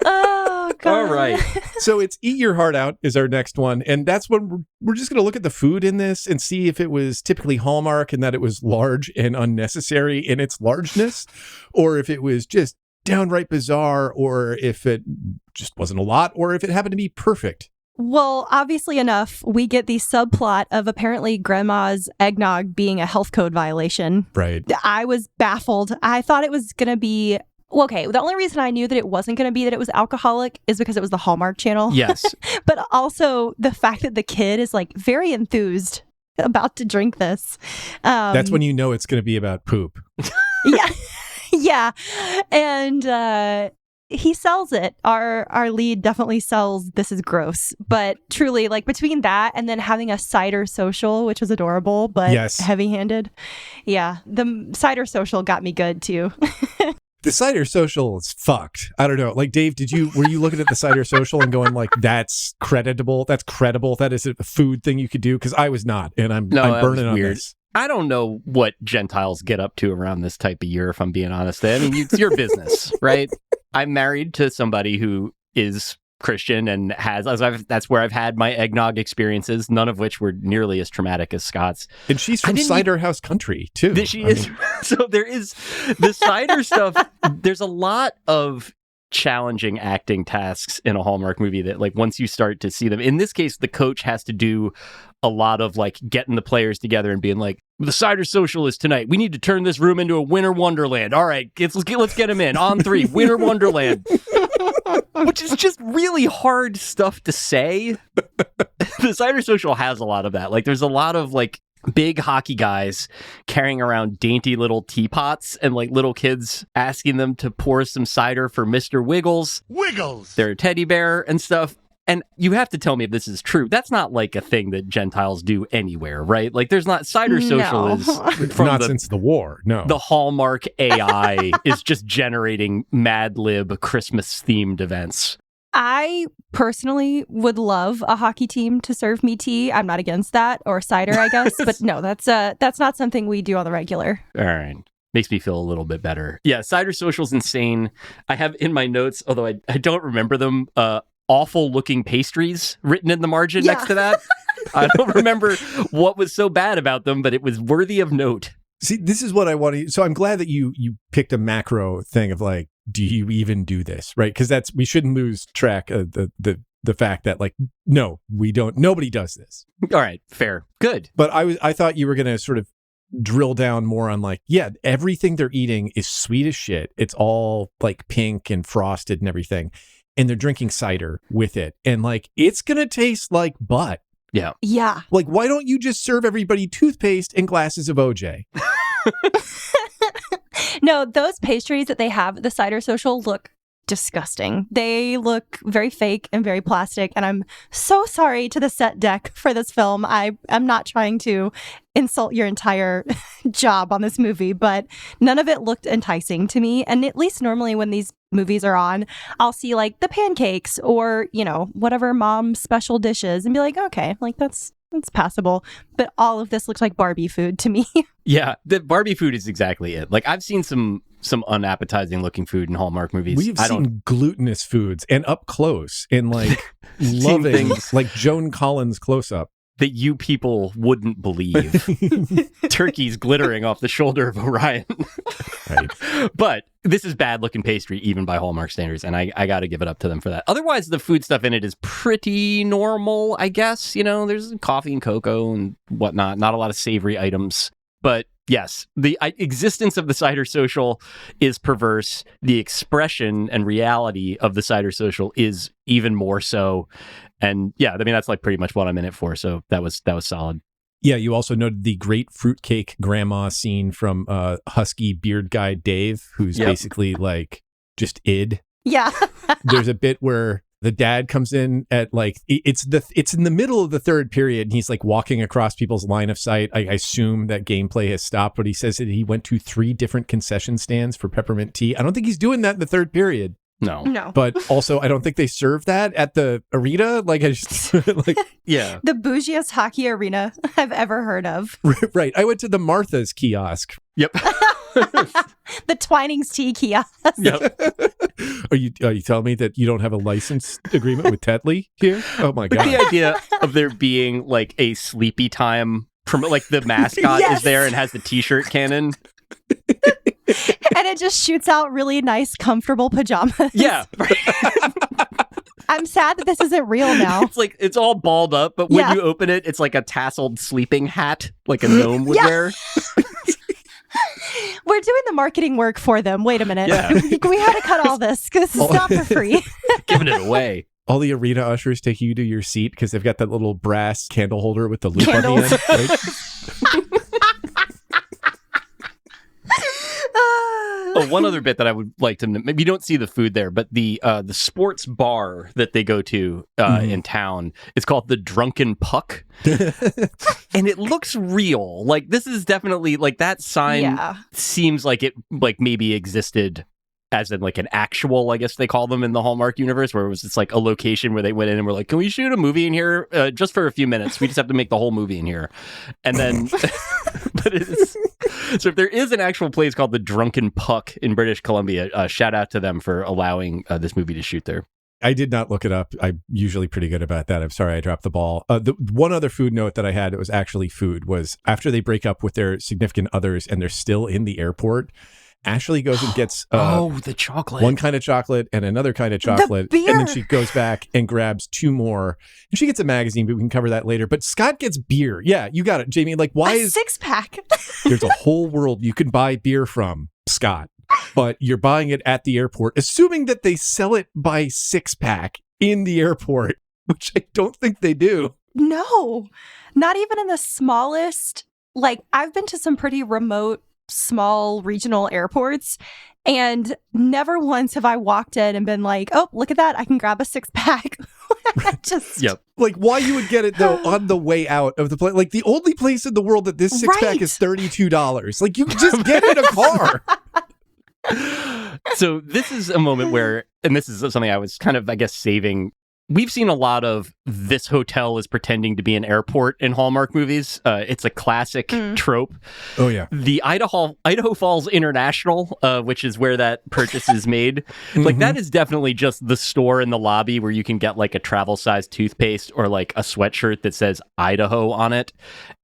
Speaker 1: Oh, God.
Speaker 2: All right.
Speaker 4: So it's Eat Your Heart Out is our next one. And that's when we're just going to look at the food in this and see if it was typically Hallmark and that it was large and unnecessary in its largeness, or if it was just downright bizarre, or if it just wasn't a lot, or if it happened to be perfect.
Speaker 1: Well, obviously enough, we get the subplot of apparently grandma's eggnog being a health code violation.
Speaker 4: Right.
Speaker 1: I was baffled. I thought it was going to be... Well, okay, the only reason I knew that it wasn't going to be that it was alcoholic is because it was the Hallmark Channel.
Speaker 2: Yes.
Speaker 1: But also the fact that the kid is like very enthused about to drink this.
Speaker 4: That's when you know it's going to be about poop.
Speaker 1: Yeah. Yeah. And he sells it. Our lead definitely sells this is gross. But truly, like between that and then having a Cider Social, which was adorable, but heavy-handed. Yeah. The Cider Social got me good too.
Speaker 4: The Cider Social is fucked. I don't know. Like, Dave, were you looking at the Cider Social and going like, that's creditable? That's credible? That is a food thing you could do? Because I was not. And I'm burning on this.
Speaker 2: I don't know what Gentiles get up to around this type of year, if I'm being honest. I mean, it's your business, right? I'm married to somebody who is Christian and that's where I've had my eggnog experiences, none of which were nearly as traumatic as Scott's.
Speaker 4: And she's from Cider House Country, too.
Speaker 2: She is. So there is the cider stuff. There's a lot of challenging acting tasks in a Hallmark movie that, like, once you start to see them, in this case, the coach has to do a lot of, like, getting the players together and being like, the Cider Social is tonight. We need to turn this room into a winter wonderland. All right, let's get him in. On 3, winter wonderland. Which is just really hard stuff to say. The Cider Social has a lot of that. Like, there's a lot of, like, big hockey guys carrying around dainty little teapots and, like, little kids asking them to pour some cider for Mr. Wiggles. Their teddy bear and stuff. And you have to tell me if this is true. That's not, like, a thing that Gentiles do anywhere, right? Like, there's not... Cider Social is...
Speaker 4: Not since the war, no.
Speaker 2: The Hallmark AI is just generating Mad Lib Christmas-themed events.
Speaker 1: I personally would love a hockey team to serve me tea. I'm not against that, or cider, I guess. But no, that's not something we do on the regular.
Speaker 2: All right. Makes me feel a little bit better. Yeah, Cider Social's insane. I have in my notes, although I don't remember them, awful looking pastries written in the margin next to that. I don't remember what was so bad about them, but it was worthy of note.
Speaker 4: See, this is what I want to... So I'm glad that you picked a macro thing of, like, do you even do this, right? Because we shouldn't lose track of the fact that, like, no, we don't. Nobody does this.
Speaker 2: All right, fair, good.
Speaker 4: But I thought you were going to sort of drill down more on, like, yeah, everything they're eating is sweet as shit. It's all, like, pink and frosted and everything, and they're drinking cider with it, and, like, it's gonna taste like butt.
Speaker 2: Yeah.
Speaker 4: Like, why don't you just serve everybody toothpaste and glasses of OJ?
Speaker 1: No, those pastries that they have at the Cider Social look disgusting. They look very fake and very plastic, and I'm so sorry to the set deck for this film. I'm not trying to insult your entire job on this movie, but none of it looked enticing to me. And at least normally when these movies are on, I'll see, like, the pancakes or, you know, whatever mom's special dishes and be like, okay, like, that's passable. But all of this looks like Barbie food to me.
Speaker 2: Yeah, the Barbie food is exactly it. Like, I've seen some unappetizing looking food in Hallmark movies.
Speaker 4: We've seen glutinous foods and up close and, like, loving things like Joan Collins close up
Speaker 2: that you people wouldn't believe. Turkeys glittering off the shoulder of Orion.
Speaker 4: Right.
Speaker 2: But this is bad looking pastry, even by Hallmark standards, and I got to give it up to them for that. Otherwise, the food stuff in it is pretty normal, I guess. You know, there's coffee and cocoa and whatnot, not a lot of savory items. But yes, the existence of the Cider Social is perverse. The expression and reality of the Cider Social is even more so. And yeah, I mean, that's, like, pretty much what I'm in it for. So that was solid.
Speaker 4: Yeah, you also noted the great fruitcake grandma scene from husky beard guy Dave, who's basically, like, just id.
Speaker 1: Yeah.
Speaker 4: There's a bit where the dad comes in at, like, it's in the middle of the third period, and he's, like, walking across people's line of sight. I assume that gameplay has stopped, but he says that he went to 3 different concession stands for peppermint tea. I don't think he's doing that in the third period.
Speaker 2: No.
Speaker 4: But also, I don't think they serve that at the arena. Like, I just, like...
Speaker 2: Yeah.
Speaker 1: The bougiest hockey arena I've ever heard of.
Speaker 4: Right. I went to the Martha's kiosk.
Speaker 2: Yep.
Speaker 1: The Twinings tea kiosk.
Speaker 2: Yep.
Speaker 4: Are you telling me that you don't have a license agreement with Tetley here? Oh, my God.
Speaker 2: The idea of there being, like, a Sleepytime, like, the mascot is there and has the t-shirt cannon.
Speaker 1: And it just shoots out really nice, comfortable pajamas.
Speaker 2: Yeah.
Speaker 1: I'm sad that this isn't real now.
Speaker 2: It's like, it's all balled up, but when you open it, it's like a tasseled sleeping hat, like a gnome would wear.
Speaker 1: We're doing the marketing work for them. Wait a minute.
Speaker 2: Yeah.
Speaker 1: We had to cut all this because this is not for free.
Speaker 2: Giving it away.
Speaker 4: All the arena ushers take you to your seat because they've got that little brass candle holder with the loop on the end. Right?
Speaker 2: Oh, one other bit that I would like to, maybe you don't see the food there, but the sports bar that they go to in town, it's called the Drunken Puck. And it looks real. Like, this is definitely, like, that sign seems like it, like, maybe existed as in, like, an actual, I guess they call them in the Hallmark universe, where it was just, like, a location where they went in and were like, can we shoot a movie in here just for a few minutes? We just have to make the whole movie in here. And then, but it is, so if there is an actual place called the Drunken Puck in British Columbia, shout out to them for allowing this movie to shoot there.
Speaker 4: I did not look it up. I'm usually pretty good about that. I'm sorry I dropped the ball. The one other food note that I had that was actually food was after they break up with their significant others and they're still in the airport, Ashley goes and gets
Speaker 2: the chocolate.
Speaker 4: One kind of chocolate and another kind of chocolate.
Speaker 1: beer.
Speaker 4: And then she goes back and grabs two more. And she gets a magazine, but we can cover that later. But Scott gets beer. Yeah, you got it, Jamie. Like, why is
Speaker 1: 6-pack?
Speaker 4: there's a whole world you can buy beer from, Scott, but you're buying it at the airport, assuming that they sell it by 6-pack in the airport, which I don't think they do.
Speaker 1: No, not even in the smallest. Like, I've been to some pretty remote, small regional airports, and never once have I walked in and been like, oh, look at that, I can grab a 6-pack. Just
Speaker 2: Yep.
Speaker 4: Like, why you would get it though on the way out of the plane? Like, the only place in the world that this 6-pack
Speaker 1: Right.
Speaker 4: is $32. Like, you can just get in a car.
Speaker 2: So this is a moment where, and this is something I was kind of, I guess, saving. We've seen a lot of this hotel is pretending to be an airport in Hallmark movies. It's a classic trope.
Speaker 4: Oh yeah.
Speaker 2: The Idaho Falls International, which is where that purchase is made, like that is definitely just the store in the lobby where you can get like a travel-sized toothpaste or like a sweatshirt that says Idaho on it.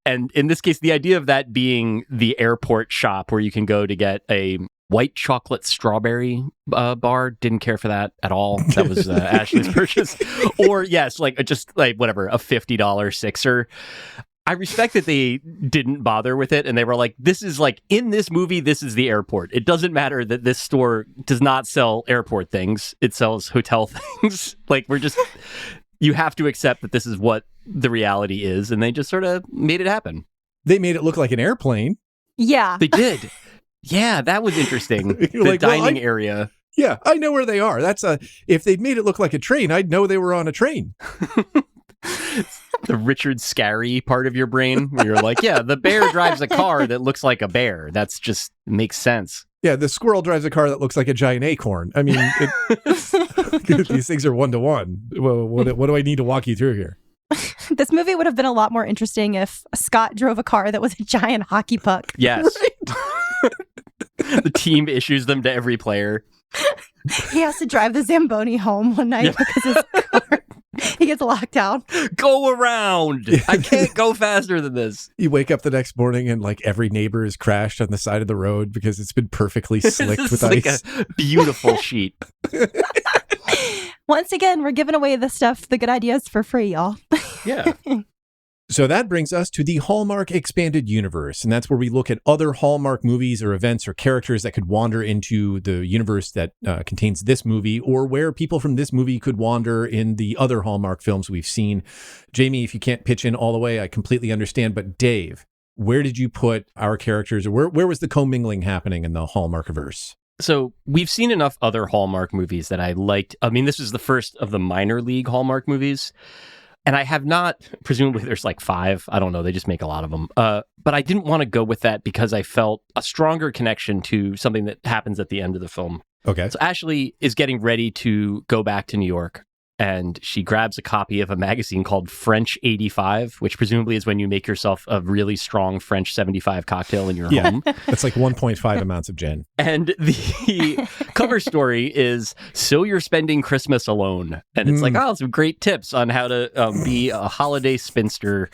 Speaker 2: And in this case, the idea of that being the airport shop where you can go to get a white chocolate strawberry bar, didn't care for that at all. That was Ashley's purchase. Or yes, like just like whatever, a $50 sixer. I respect that they didn't bother with it and they were like, this is like, in this movie, this is the airport. It doesn't matter that this store does not sell airport things. It sells hotel things. Like, you have to accept that this is what the reality is. And they just sort of made it happen.
Speaker 4: They made it look like an airplane.
Speaker 1: yeah.
Speaker 2: They did. Yeah, that was interesting. The
Speaker 4: Like, well,
Speaker 2: dining area.
Speaker 4: Yeah, I know where they are. If they'd made it look like a train, I'd know they were on a train.
Speaker 2: The Richard Scarry part of your brain where you're like, yeah, the bear drives a car that looks like a bear. That's just makes sense.
Speaker 4: Yeah, the squirrel drives a car that looks like a giant acorn. I mean, these things are one-to-one. Well, what do I need to walk you through here?
Speaker 1: This movie would have been a lot more interesting if Scott drove a car that was a giant hockey puck.
Speaker 2: Yes. The team issues them to every player.
Speaker 1: He has to drive the Zamboni home one night because his car, he gets locked out.
Speaker 2: Go around. I can't go faster than this.
Speaker 4: You wake up the next morning and like every neighbor is crashed on the side of the road because it's been perfectly slicked
Speaker 2: This
Speaker 4: with
Speaker 2: is like
Speaker 4: ice.
Speaker 2: a beautiful sheet.
Speaker 1: Once again, we're giving away the stuff, the good ideas for free, y'all.
Speaker 2: Yeah.
Speaker 4: So that brings us to the Hallmark Expanded Universe, and that's where we look at other Hallmark movies or events or characters that could wander into the universe that contains this movie, or where people from this movie could wander in the other Hallmark films we've seen. Jamie, if you can't pitch in all the way, I completely understand, but Dave, where did you put our characters, or where was the commingling happening in the Hallmarkiverse?
Speaker 2: So we've seen enough other Hallmark movies that I liked. I mean, this is the first of the minor league Hallmark movies. And I have not, presumably there's like 5. I don't know. They just make a lot of them. But I didn't want to go with that because I felt a stronger connection to something that happens at the end of the film.
Speaker 4: Okay.
Speaker 2: So Ashley is getting ready to go back to New York. And she grabs a copy of a magazine called French 85, which presumably is when you make yourself a really strong French 75 cocktail in your home.
Speaker 4: That's like 1.5 amounts of gin.
Speaker 2: And the cover story is, so you're spending Christmas alone. And it's like, oh, some great tips on how to be a holiday spinster.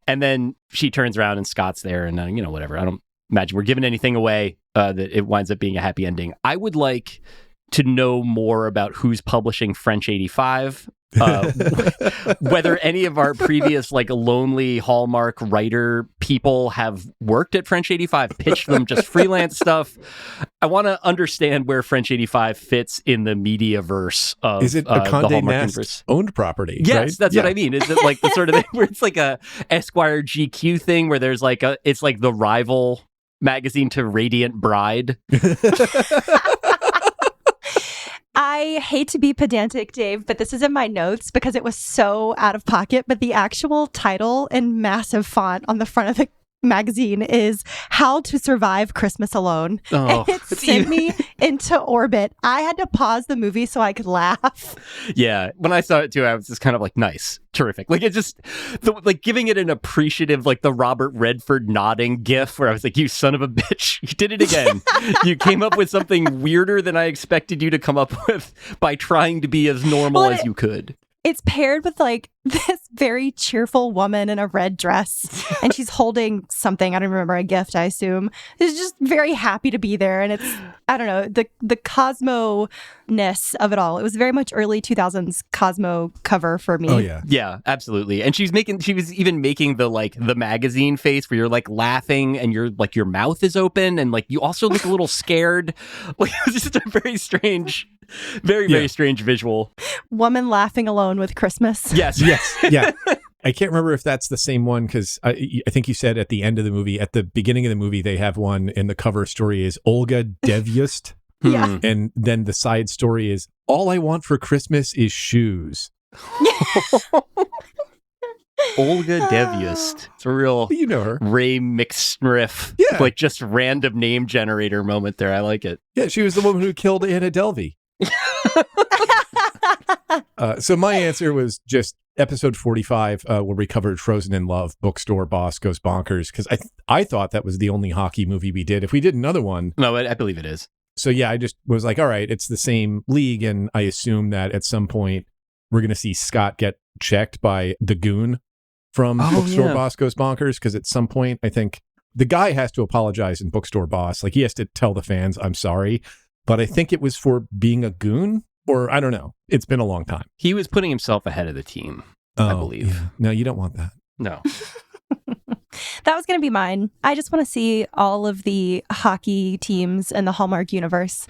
Speaker 2: And then she turns around and Scott's there and, whatever. I don't imagine we're giving anything away that it winds up being a happy ending. I would like to know more about who's publishing French 85, whether any of our previous like lonely Hallmark writer people have worked at French 85, pitched them just freelance stuff. I want to understand where French 85 fits in the mediaverse of
Speaker 4: Is it a
Speaker 2: the
Speaker 4: Condé
Speaker 2: Hallmark
Speaker 4: Nast
Speaker 2: universe.
Speaker 4: Owned property?
Speaker 2: Yes,
Speaker 4: right?
Speaker 2: that's what I mean. Is it like the sort of thing where it's like a Esquire GQ thing where there's like it's like the rival magazine to Radiant Bride?
Speaker 1: I hate to be pedantic, Dave, but this is in my notes because it was so out of pocket. But the actual title in massive font on the front of the magazine is How to Survive Christmas Alone.
Speaker 2: Oh,
Speaker 1: And it sent me into orbit. I had to pause the movie so I could laugh.
Speaker 2: Yeah, when I saw it too, I was just kind of like, nice, terrific. Like, it just, like, giving it an appreciative, like, the Robert Redford nodding gif where I was like, you son of a bitch, you did it again. You came up with something weirder than I expected you to come up with by trying to be as normal as you could.
Speaker 1: It's paired with like this very cheerful woman in a red dress, and she's holding something. I don't remember, a gift, I assume. She's just very happy to be there. And it's, I don't know, the Cosmo-ness of it all. It was very much early 2000s Cosmo cover for me.
Speaker 4: Oh, yeah.
Speaker 2: Yeah, absolutely. And she was even making the magazine face where you're like laughing and you're like, your mouth is open and like you also look a little scared. Like, it was just a very strange, very strange visual.
Speaker 1: Woman laughing alone with Christmas.
Speaker 2: Yes.
Speaker 4: Yeah. I can't remember if that's the same one because I think you said at the end of the movie, at the beginning of the movie, they have one and the cover story is Olga Devyust.
Speaker 1: Yeah.
Speaker 4: And then the side story is All I Want for Christmas is Shoes.
Speaker 2: Olga Devyust. It's a real
Speaker 4: You know her.
Speaker 2: Ray McSniff, like just random name generator moment there. I like it.
Speaker 4: Yeah, she was the woman who killed Anna Delvey. So my answer was just episode 45, where we covered Frozen in Love, Bookstore Boss Goes Bonkers, because I thought that was the only hockey movie we did. If we did another one.
Speaker 2: No, I believe it is.
Speaker 4: So yeah, I just was like, all right, it's the same league. And I assume that at some point we're going to see Scott get checked by the goon from Bookstore Boss Goes Bonkers. Because at some point, I think the guy has to apologize in Bookstore Boss. Like he has to tell the fans, I'm sorry. But I think it was for being a goon. Or I don't know. It's been a long time.
Speaker 2: He was putting himself ahead of the team, I believe.
Speaker 4: Yeah. No, you don't want that.
Speaker 2: No.
Speaker 1: That was going to be mine. I just want to see all of the hockey teams in the Hallmark universe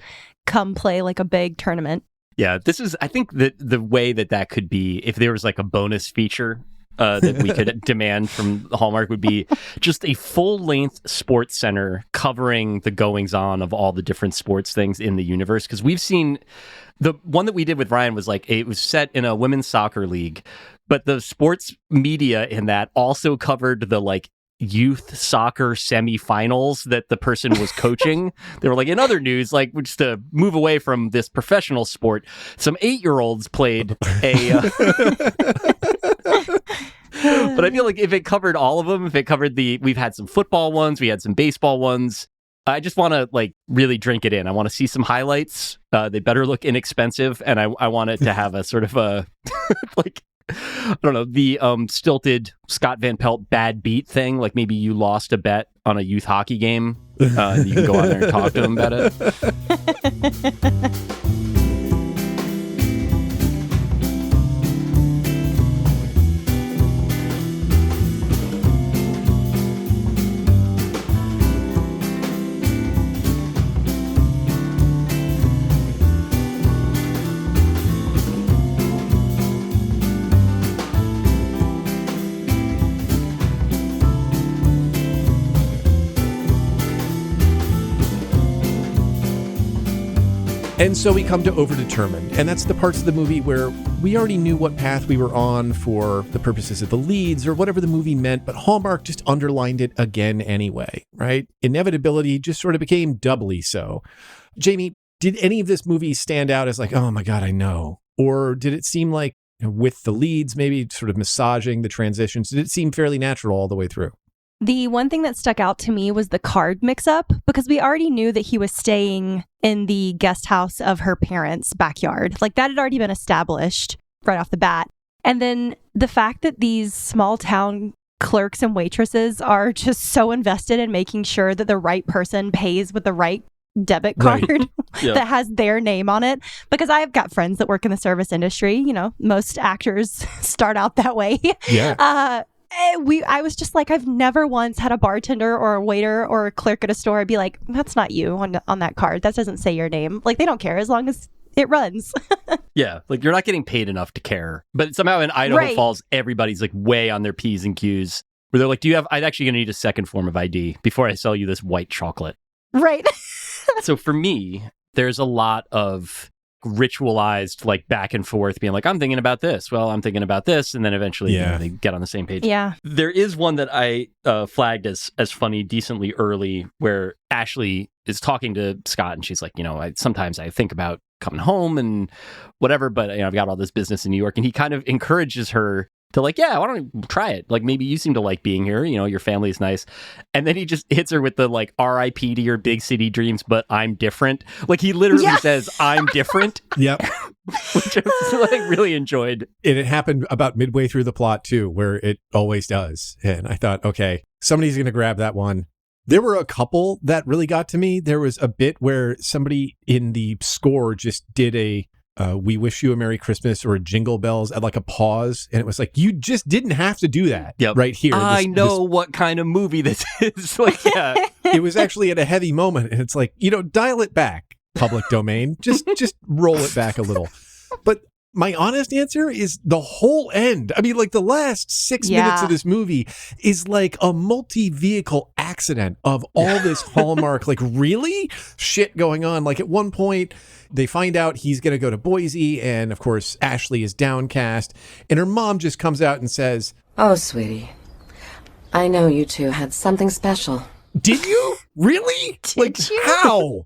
Speaker 1: come play like a big tournament.
Speaker 2: Yeah, this is, I think that the way that could be, if there was like a bonus feature that we could demand from Hallmark, would be just a full-length sports center covering the goings-on of all the different sports things in the universe. Because we've seen, the one that we did with Ryan was like, it was set in a women's soccer league, but the sports media in that also covered the like youth soccer semifinals that the person was coaching. They were like, in other news, like just to move away from this professional sport, some 8-year-olds played a... But I feel like if it covered all of them, if it covered we've had some football ones, we had some baseball ones. I just want to like really drink it in. I want to see some highlights. They better look inexpensive. And I want it to have a sort of a like, I don't know, the stilted Scott Van Pelt bad beat thing. Like maybe you lost a bet on a youth hockey game. You can go on there and talk to them about it.
Speaker 4: And so we come to Overdetermined, and that's the parts of the movie where we already knew what path we were on for the purposes of the leads or whatever the movie meant, but Hallmark just underlined it again anyway, right? Inevitability just sort of became doubly so. Jamie, did any of this movie stand out as like, oh my God, I know? Or did it seem like, with the leads, maybe sort of massaging the transitions, did it seem fairly natural all the way through?
Speaker 1: The one thing that stuck out to me was the card mix-up, because we already knew that he was staying in the guest house of her parents' backyard. Like, that had already been established right off the bat. And then the fact that these small-town clerks and waitresses are just so invested in making sure that the right person pays with the right debit card that has their name on it. Because I've got friends that work in the service industry. You know, most actors start out that way.
Speaker 4: Yeah.
Speaker 1: I was just like, I've never once had a bartender or a waiter or a clerk at a store be like, that's not you on that card. That doesn't say your name. Like, they don't care as long as it runs.
Speaker 2: Yeah, like you're not getting paid enough to care. But somehow in Idaho Falls, everybody's like way on their P's and Q's. Where they're like, I'm actually going to need a second form of ID before I sell you this white chocolate.
Speaker 1: Right.
Speaker 2: So for me, there's a lot of ritualized, like back and forth, being like, I'm thinking about this. Well, I'm thinking about this. And then eventually they get on the same page.
Speaker 1: Yeah.
Speaker 2: There is one that I flagged as funny decently early, where Ashley is talking to Scott and she's like, sometimes I think about coming home and whatever, but I've got all this business in New York. And he kind of encourages her to like, yeah, why don't you try it? Like, maybe you seem to like being here. Your family's nice. And then he just hits her with the like, RIP to your big city dreams, but I'm different. Like, he literally says, I'm different.
Speaker 4: Yep.
Speaker 2: Which I like really enjoyed.
Speaker 4: And it happened about midway through the plot too, where it always does. And I thought, okay, somebody's going to grab that one. There were a couple that really got to me. There was a bit where somebody in the score just did a we wish you a Merry Christmas or a Jingle Bells at like a pause. And it was like, you just didn't have to do that right here.
Speaker 2: I know what kind of movie this is. Like, yeah.
Speaker 4: It was actually at a heavy moment. And it's like, dial it back, public domain. Just roll it back a little. But my honest answer is the whole end. I mean, like the last 6 minutes of this movie is like a multi-vehicle accident of all this Hallmark, like really shit going on. Like at one point, they find out he's going to go to Boise. And of course, Ashley is downcast. And her mom just comes out and says,
Speaker 5: "Oh, sweetie, I know you two had something special."
Speaker 4: Did you? Really?
Speaker 1: Did you?
Speaker 4: How?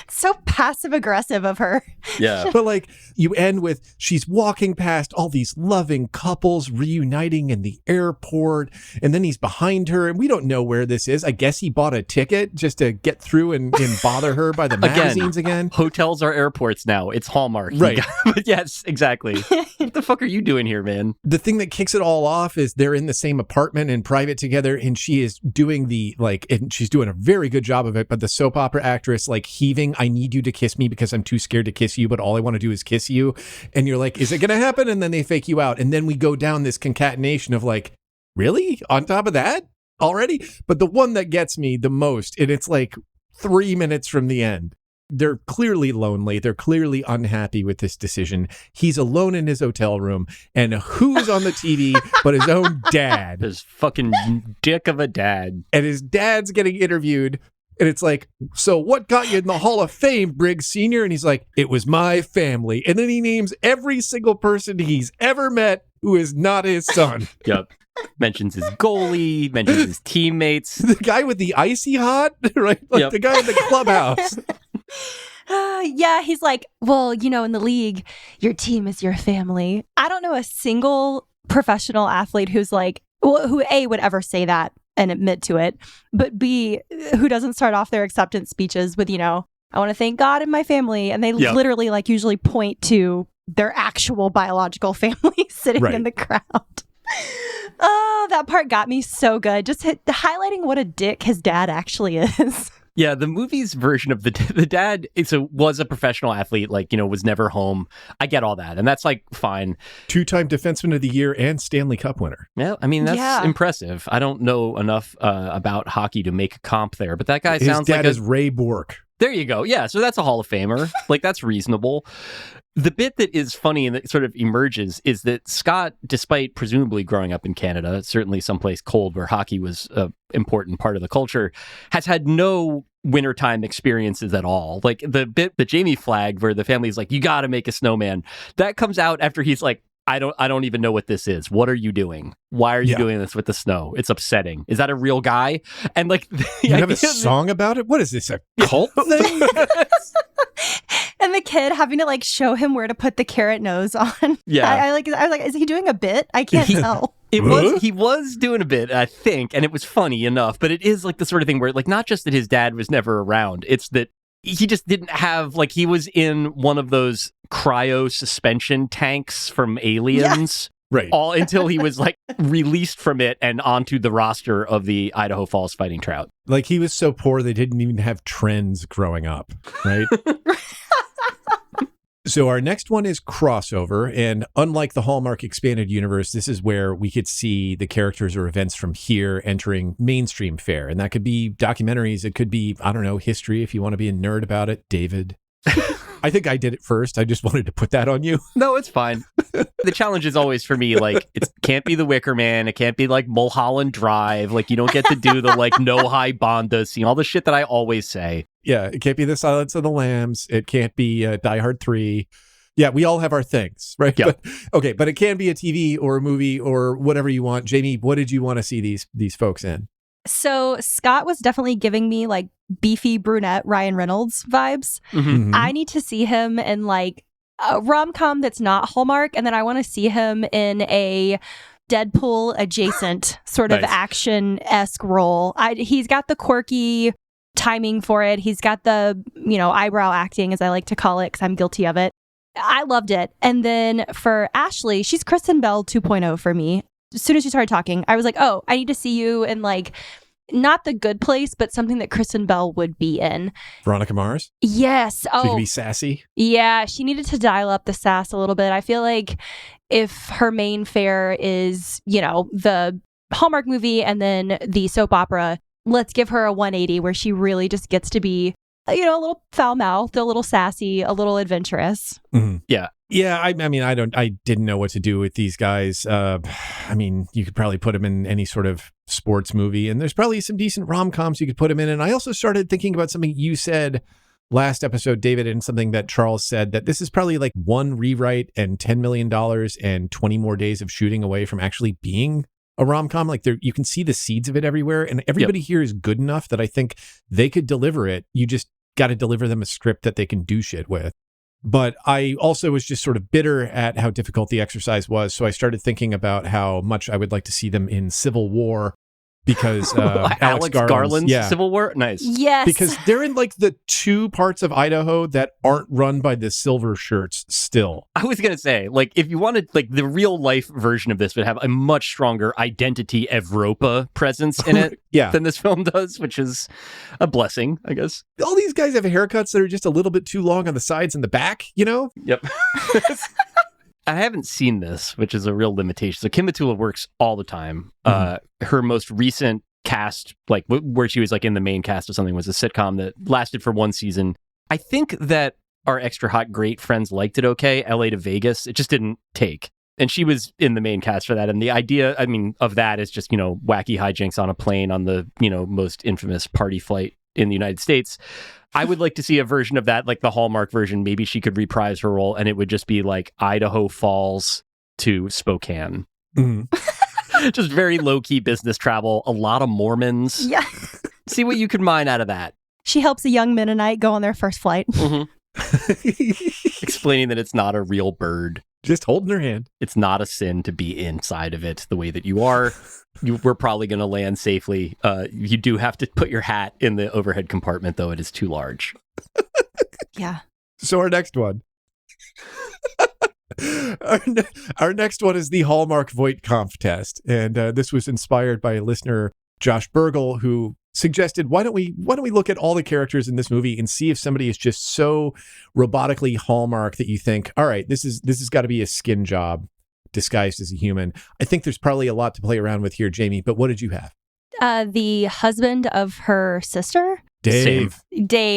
Speaker 1: So passive aggressive of her.
Speaker 2: Yeah.
Speaker 4: But like you end with she's walking past all these loving couples reuniting in the airport, and then he's behind her and we don't know where this is. I guess he bought a ticket just to get through and bother her by the magazines again.
Speaker 2: Hotels are airports now. It's Hallmark.
Speaker 4: Right.
Speaker 2: But yes, exactly. What the fuck are you doing here, man?
Speaker 4: The thing that kicks it all off is they're in the same apartment in private together, and she is doing and she's doing a very good job of it, but the soap opera actress like heaving, I need you to kiss me because I'm too scared to kiss you, but all I want to do is kiss you. And you're like, is it going to happen? And then they fake you out. And then we go down this concatenation of like, really? On top of that already? But the one that gets me the most, and it's like 3 minutes from the end. They're clearly lonely. They're clearly unhappy with this decision. He's alone in his hotel room. And who's on the TV but his own dad?
Speaker 2: His fucking dick of a dad.
Speaker 4: And his dad's getting interviewed. And it's like, so what got you in the Hall of Fame, Briggs Sr.? And he's like, it was my family. And then he names every single person he's ever met who is not his son.
Speaker 2: Yep. Mentions his goalie, mentions his teammates.
Speaker 4: The guy with the icy hot, right? Like the guy in the clubhouse.
Speaker 1: He's like, well, in the league, your team is your family. I don't know a single professional athlete who's like, who A, would ever say that and admit to it, but B, who doesn't start off their acceptance speeches with, I want to thank God and my family. And they literally like usually point to their actual biological family sitting in the crowd. Oh, that part got me so good. Just highlighting what a dick his dad actually is.
Speaker 2: Yeah, the movie's version of the dad was a professional athlete, like, was never home. I get all that. And that's like fine.
Speaker 4: 2-time Defenseman of the Year and Stanley Cup winner.
Speaker 2: Yeah, I mean, that's impressive. I don't know enough about hockey to make a comp there, but that guy sounds like
Speaker 4: his dad is Ray Bourque.
Speaker 2: There you go. Yeah, so that's a Hall of Famer. Like, that's reasonable. The bit that is funny and that sort of emerges is that Scott, despite presumably growing up in Canada, certainly someplace cold where hockey was an important part of the culture, has had no wintertime experiences at all. Like the bit that Jamie flagged where the family's like, you got to make a snowman. That comes out after he's like, I don't even know what this is. What are you doing? Why are you doing this with the snow? It's upsetting. Is that a real guy? And like,
Speaker 4: you have a song about it? What is this, a cult thing?
Speaker 1: And the kid having to like show him where to put the carrot nose on.
Speaker 2: Yeah.
Speaker 1: I was like, is he doing a bit? I can't tell.
Speaker 2: He was doing a bit, I think, and it was funny enough, but it is like the sort of thing where like, not just that his dad was never around, it's that he just didn't have, like, he was in one of those cryo suspension tanks from Aliens.
Speaker 4: Yeah. Right.
Speaker 2: All until he was like released from it and onto the roster of the Idaho Falls Fighting Trout.
Speaker 4: Like he was so poor they didn't even have trends growing up, right? So our next one is crossover, and unlike the Hallmark Expanded Universe, this is where we could see the characters or events from here entering mainstream fare, and that could be documentaries, it could be, I don't know, history if you want to be a nerd about it, David. I think I did it first. I just wanted to put that on you.
Speaker 2: No, it's fine. The challenge is always for me, like, it can't be The Wicker Man. It can't be like Mulholland Drive. Like, you don't get to do the like no high Bonda scene, all the shit that I always say.
Speaker 4: Yeah, it can't be The Silence of the Lambs. It can't be Die Hard 3. Yeah, we all have our things, right?
Speaker 2: Yeah.
Speaker 4: But it can be a TV or a movie or whatever you want. Jamie, what did you want to see these folks in?
Speaker 1: So Scott was definitely giving me like beefy brunette Ryan Reynolds vibes.
Speaker 4: Mhm.
Speaker 1: I need to see him in like a rom-com that's not Hallmark, and then I want to see him in a Deadpool adjacent sort of
Speaker 2: Nice.
Speaker 1: action-esque role. He's got the quirky timing for it. He's got the, eyebrow acting, as I like to call it, because I'm guilty of it. I loved it. And then for Ashley, she's Kristen Bell 2.0 for me. As soon as she started talking, I was like, oh, I need to see you in like, not The Good Place, but something that Kristen Bell would be in.
Speaker 4: Veronica Mars?
Speaker 1: Yes.
Speaker 4: She
Speaker 1: Oh,
Speaker 4: could be sassy.
Speaker 1: yeah. She needed to dial up the sass a little bit. I feel like if her main fare is, the Hallmark movie and then the soap opera, let's give her a 180 where she really just gets to be, a little foul-mouthed, a little sassy, a little adventurous.
Speaker 4: Mhm.
Speaker 2: Yeah.
Speaker 4: Yeah, I didn't know what to do with these guys. You could probably put them in any sort of sports movie, and there's probably some decent rom-coms you could put them in. And I also started thinking about something you said last episode, David, and something that Charles said, that this is probably like one rewrite and $10 million and 20 more days of shooting away from actually being a rom-com. Like you can see the seeds of it everywhere, and everybody here is good enough that I think they could deliver it. You just got to deliver them a script that they can do shit with. But I also was just sort of bitter at how difficult the exercise was. So I started thinking about how much I would like to see them in Civil War, because
Speaker 2: Alex Garland's
Speaker 4: yeah,
Speaker 2: Civil War? Nice.
Speaker 1: Yes.
Speaker 4: because they're in like the two parts of Idaho that aren't run by the silver shirts still.
Speaker 2: I was going to say, like, if you wanted, like, the real life version of this would have a much stronger identity Evropa presence in it
Speaker 4: Yeah.
Speaker 2: than this film does, which is a blessing, I guess.
Speaker 4: All these guys have haircuts that are just a little bit too long on the sides and the back,
Speaker 2: Yep. I haven't seen this, which is a real limitation. So Kim Matula works all the time. Her most recent cast, like where she was like in the main cast of something, was a sitcom that lasted for one season. I think that our Extra Hot Great friends liked it okay. LA to Vegas, it just didn't take. And she was in the main cast for that. And the idea, of that is just, wacky hijinks on a plane on the, most infamous party flight in the United States. I would like to see a version of that, like the Hallmark version. Maybe she could reprise her role, and it would just be like Idaho Falls to Spokane. Just very low-key business travel, a lot of Mormons.
Speaker 1: Yeah.
Speaker 2: See what you can mine out of that.
Speaker 1: She helps a young Mennonite go on their first flight.
Speaker 2: Explaining that it's not a real bird.
Speaker 4: Just holding her hand.
Speaker 2: It's not a sin to be inside of it the way that you are. We're probably going to land safely. You do have to put your hat in the overhead compartment, though. It is too large.
Speaker 1: Yeah.
Speaker 4: So our next one. Our next one is the Hallmark Voight-Kampf test. And this was inspired by a listener, Josh Burgle, who suggested, why don't we look at all the characters in this movie and see if somebody is just so robotically Hallmark that you think, all right, this has got to be a skin job disguised as a human. I think there's probably a lot to play around with here, Jamie, but what did you have?
Speaker 1: The husband of her sister,
Speaker 4: Dave.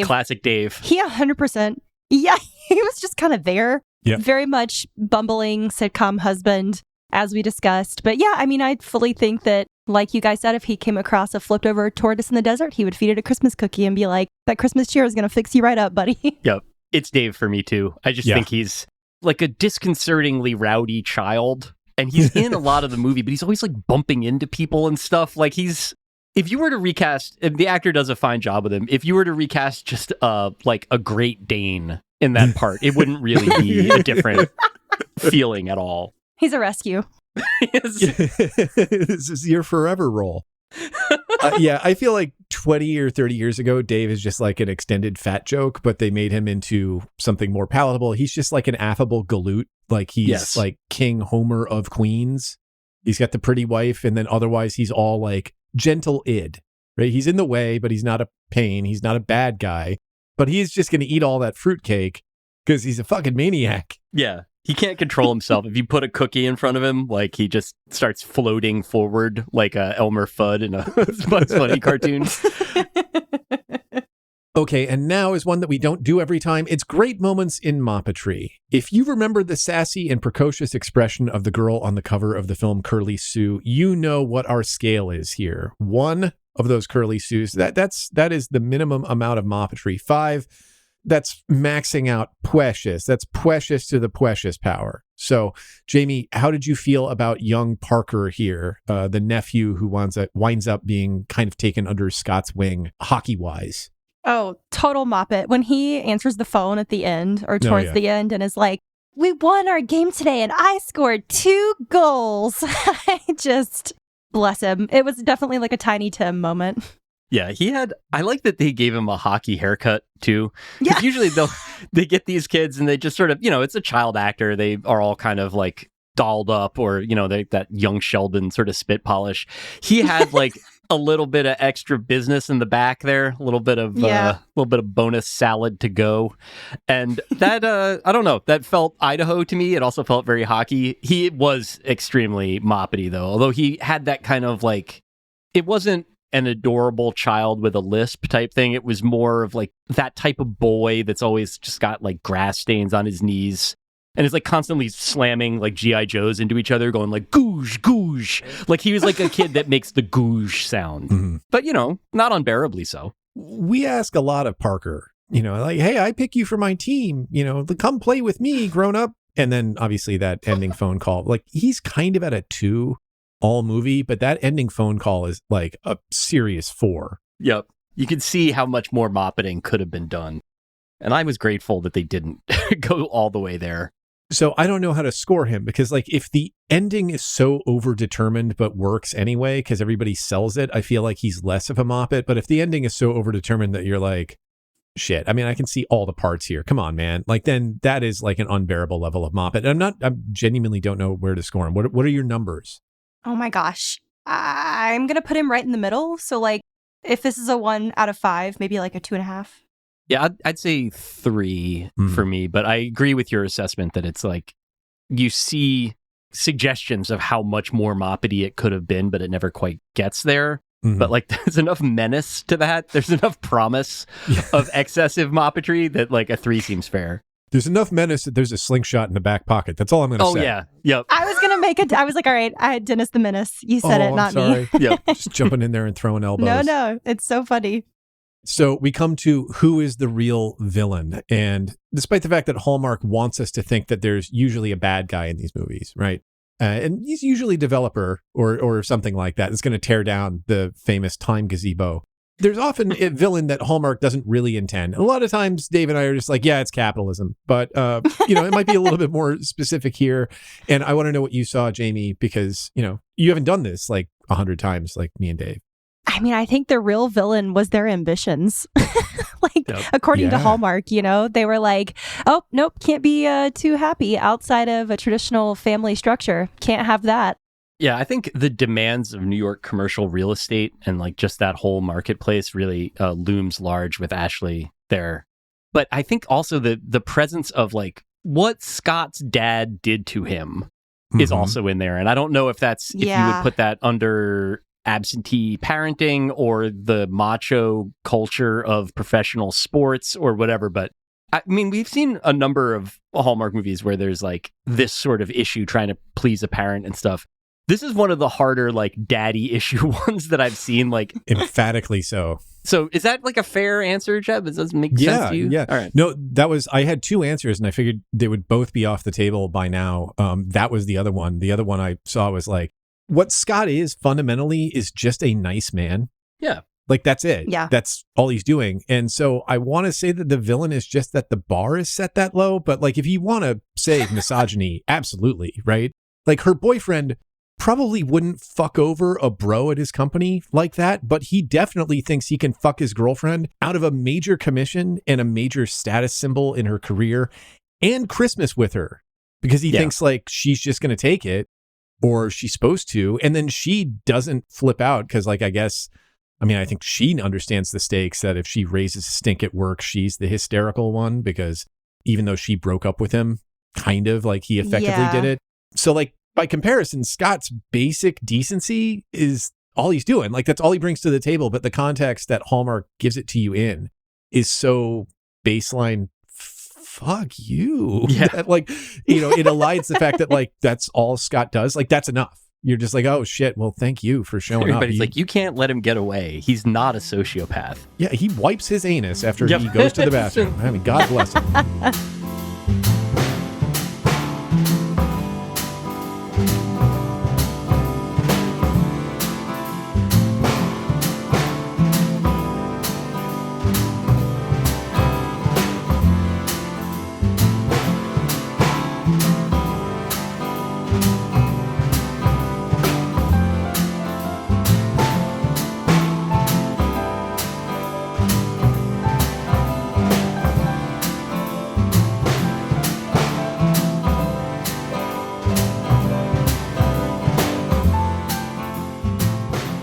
Speaker 2: Classic Dave.
Speaker 1: He 100%. Yeah, he was just kind of there.
Speaker 4: Yeah.
Speaker 1: Very much bumbling sitcom husband, as we discussed. But yeah, I fully think that, like you guys said, if he came across a flipped over tortoise in the desert, he would feed it a Christmas cookie and be like, that Christmas cheer is going to fix you right up, buddy.
Speaker 2: Yep. It's Dave for me, too. I just think he's like a disconcertingly rowdy child. And he's in a lot of the movie, but he's always like bumping into people and stuff. Like if you were to recast, and the actor does a fine job with him, if you were to recast just like a Great Dane in that part, it wouldn't really be a different feeling at all.
Speaker 1: He's a rescue.
Speaker 4: This is your forever role. Yeah, I feel like 20 or 30 years ago, Dave is just like an extended fat joke, but they made him into something more palatable. He's just like an affable galoot. Like he's like King Homer of Queens. He's got the pretty wife, and then otherwise he's all like gentle id, right? He's in the way, but he's not a pain. He's not a bad guy, but he's just going to eat all that fruitcake because he's a fucking maniac.
Speaker 2: Yeah. He can't control himself. If you put a cookie in front of him, like he just starts floating forward like Elmer Fudd in a Bugs Bunny cartoon.
Speaker 4: Okay, and now is one that we don't do every time. It's great moments in Mop-Up. If you remember the sassy and precocious expression of the girl on the cover of the film Curly Sue, you know what our scale is here. 1 of those curly Sues. That is the minimum amount of moppetry. 5, that's maxing out precious. That's precious to the precious power. So, Jamie, how did you feel about young Parker here, the nephew who winds up being kind of taken under Scott's wing hockey-wise?
Speaker 1: Oh, total Moppet. When he answers the phone at the end or towards the end and is like, we won our game today and I scored 2 goals. I just, bless him. It was definitely like a Tiny Tim moment.
Speaker 2: Yeah, I like that they gave him a hockey haircut too.
Speaker 1: Yeah.
Speaker 2: Usually they get these kids and they just sort of, it's a child actor. They are all kind of like dolled up or, that young Sheldon sort of spit polish. He had like a little bit of extra business in the back there, a little bit of bonus salad to go. And that, I don't know, that felt Idaho to me. It also felt very hockey. He was extremely moppety though, although he had that kind of like, it wasn't an adorable child with a lisp type thing. It was more of like that type of boy that's always just got like grass stains on his knees and is like constantly slamming like G.I. Joes into each other, going like goosh, goosh. Like he was like a kid that makes the goosh sound. Mm-hmm. But, not unbearably so.
Speaker 4: We ask a lot of Parker, like, hey, I pick you for my team, come play with me, grown up. And then obviously that ending phone call, like he's kind of at a 2 all movie, but that ending phone call is like a serious 4.
Speaker 2: Yep. You can see how much more moppeting could have been done. And I was grateful that they didn't go all the way there.
Speaker 4: So I don't know how to score him because like if the ending is so overdetermined but works anyway because everybody sells it, I feel like he's less of a moppet. But if the ending is so overdetermined that you're like, shit, I mean, I can see all the parts here. Come on, man. Like then that is like an unbearable level of moppet. I genuinely don't know where to score him. What are your numbers?
Speaker 1: Oh my gosh. I'm going to put him right in the middle. So like if this is a 1 out of 5, maybe like a 2.5.
Speaker 2: Yeah, I'd say 3 for me, but I agree with your assessment that it's like you see suggestions of how much more moppety it could have been, but it never quite gets there. Mm-hmm. But like there's enough menace to that. There's enough promise of excessive moppetry that like a 3 seems fair.
Speaker 4: There's enough menace that there's a slingshot in the back pocket. That's all I'm going to say.
Speaker 2: Oh, yeah. Yep.
Speaker 1: I was going to make it. I was like, all right, I had Dennis the Menace. You said it, not me.
Speaker 2: Yep.
Speaker 4: Just jumping in there and throwing elbows.
Speaker 1: No. It's so funny.
Speaker 4: So we come to who is the real villain. And despite the fact that Hallmark wants us to think that there's usually a bad guy in these movies, right? And he's usually a developer or something like that. It's going to tear down the famous time gazebo. There's often a villain that Hallmark doesn't really intend. A lot of times, Dave and I are just like, yeah, it's capitalism. But, it might be a little bit more specific here. And I want to know what you saw, Jamie, because, you haven't done this like 100 times like me and Dave.
Speaker 1: I mean, I think the real villain was their ambitions. According to Hallmark, they were like, oh, nope, can't be too happy outside of a traditional family structure. Can't have that.
Speaker 2: Yeah, I think the demands of New York commercial real estate and like just that whole marketplace really looms large with Ashley there. But I think also the presence of like what Scott's dad did to him is also in there. And I don't know if that's if you would put that under absentee parenting or the macho culture of professional sports or whatever. But I mean, we've seen a number of Hallmark movies where there's like this sort of issue trying to please a parent and stuff. This is one of the harder, like, daddy issue ones that I've seen, like...
Speaker 4: Emphatically so.
Speaker 2: So is that, like, a fair answer, Jeb? Does that make sense to you?
Speaker 4: Yeah.
Speaker 2: All right.
Speaker 4: No, I had 2 answers, and I figured they would both be off the table by now. That was the other one. The other one I saw was, like, what Scott is, fundamentally, is just a nice man.
Speaker 2: Yeah.
Speaker 4: Like, that's it.
Speaker 1: Yeah.
Speaker 4: That's all he's doing. And so I want to say that the villain is just that the bar is set that low. But, like, if you want to say misogyny, absolutely, right? Like, her boyfriend... probably wouldn't fuck over a bro at his company like that, but he definitely thinks he can fuck his girlfriend out of a major commission and a major status symbol in her career and Christmas with her because he thinks like she's just going to take it or she's supposed to. And then she doesn't flip out because like, I think she understands the stakes that if she raises a stink at work, she's the hysterical one because even though she broke up with him, kind of like he effectively did it. So like, by comparison, Scott's basic decency is all he's doing. Like, that's all he brings to the table. But the context that Hallmark gives it to you in is so baseline, fuck you.
Speaker 2: Yeah.
Speaker 4: That, like, it elides the fact that, like, that's all Scott does. Like, that's enough. You're just like, oh shit, well, thank you for showing up.
Speaker 2: Everybody's like, you can't let him get away. He's not a sociopath.
Speaker 4: Yeah, he wipes his anus after he goes to the bathroom. I mean, God bless him.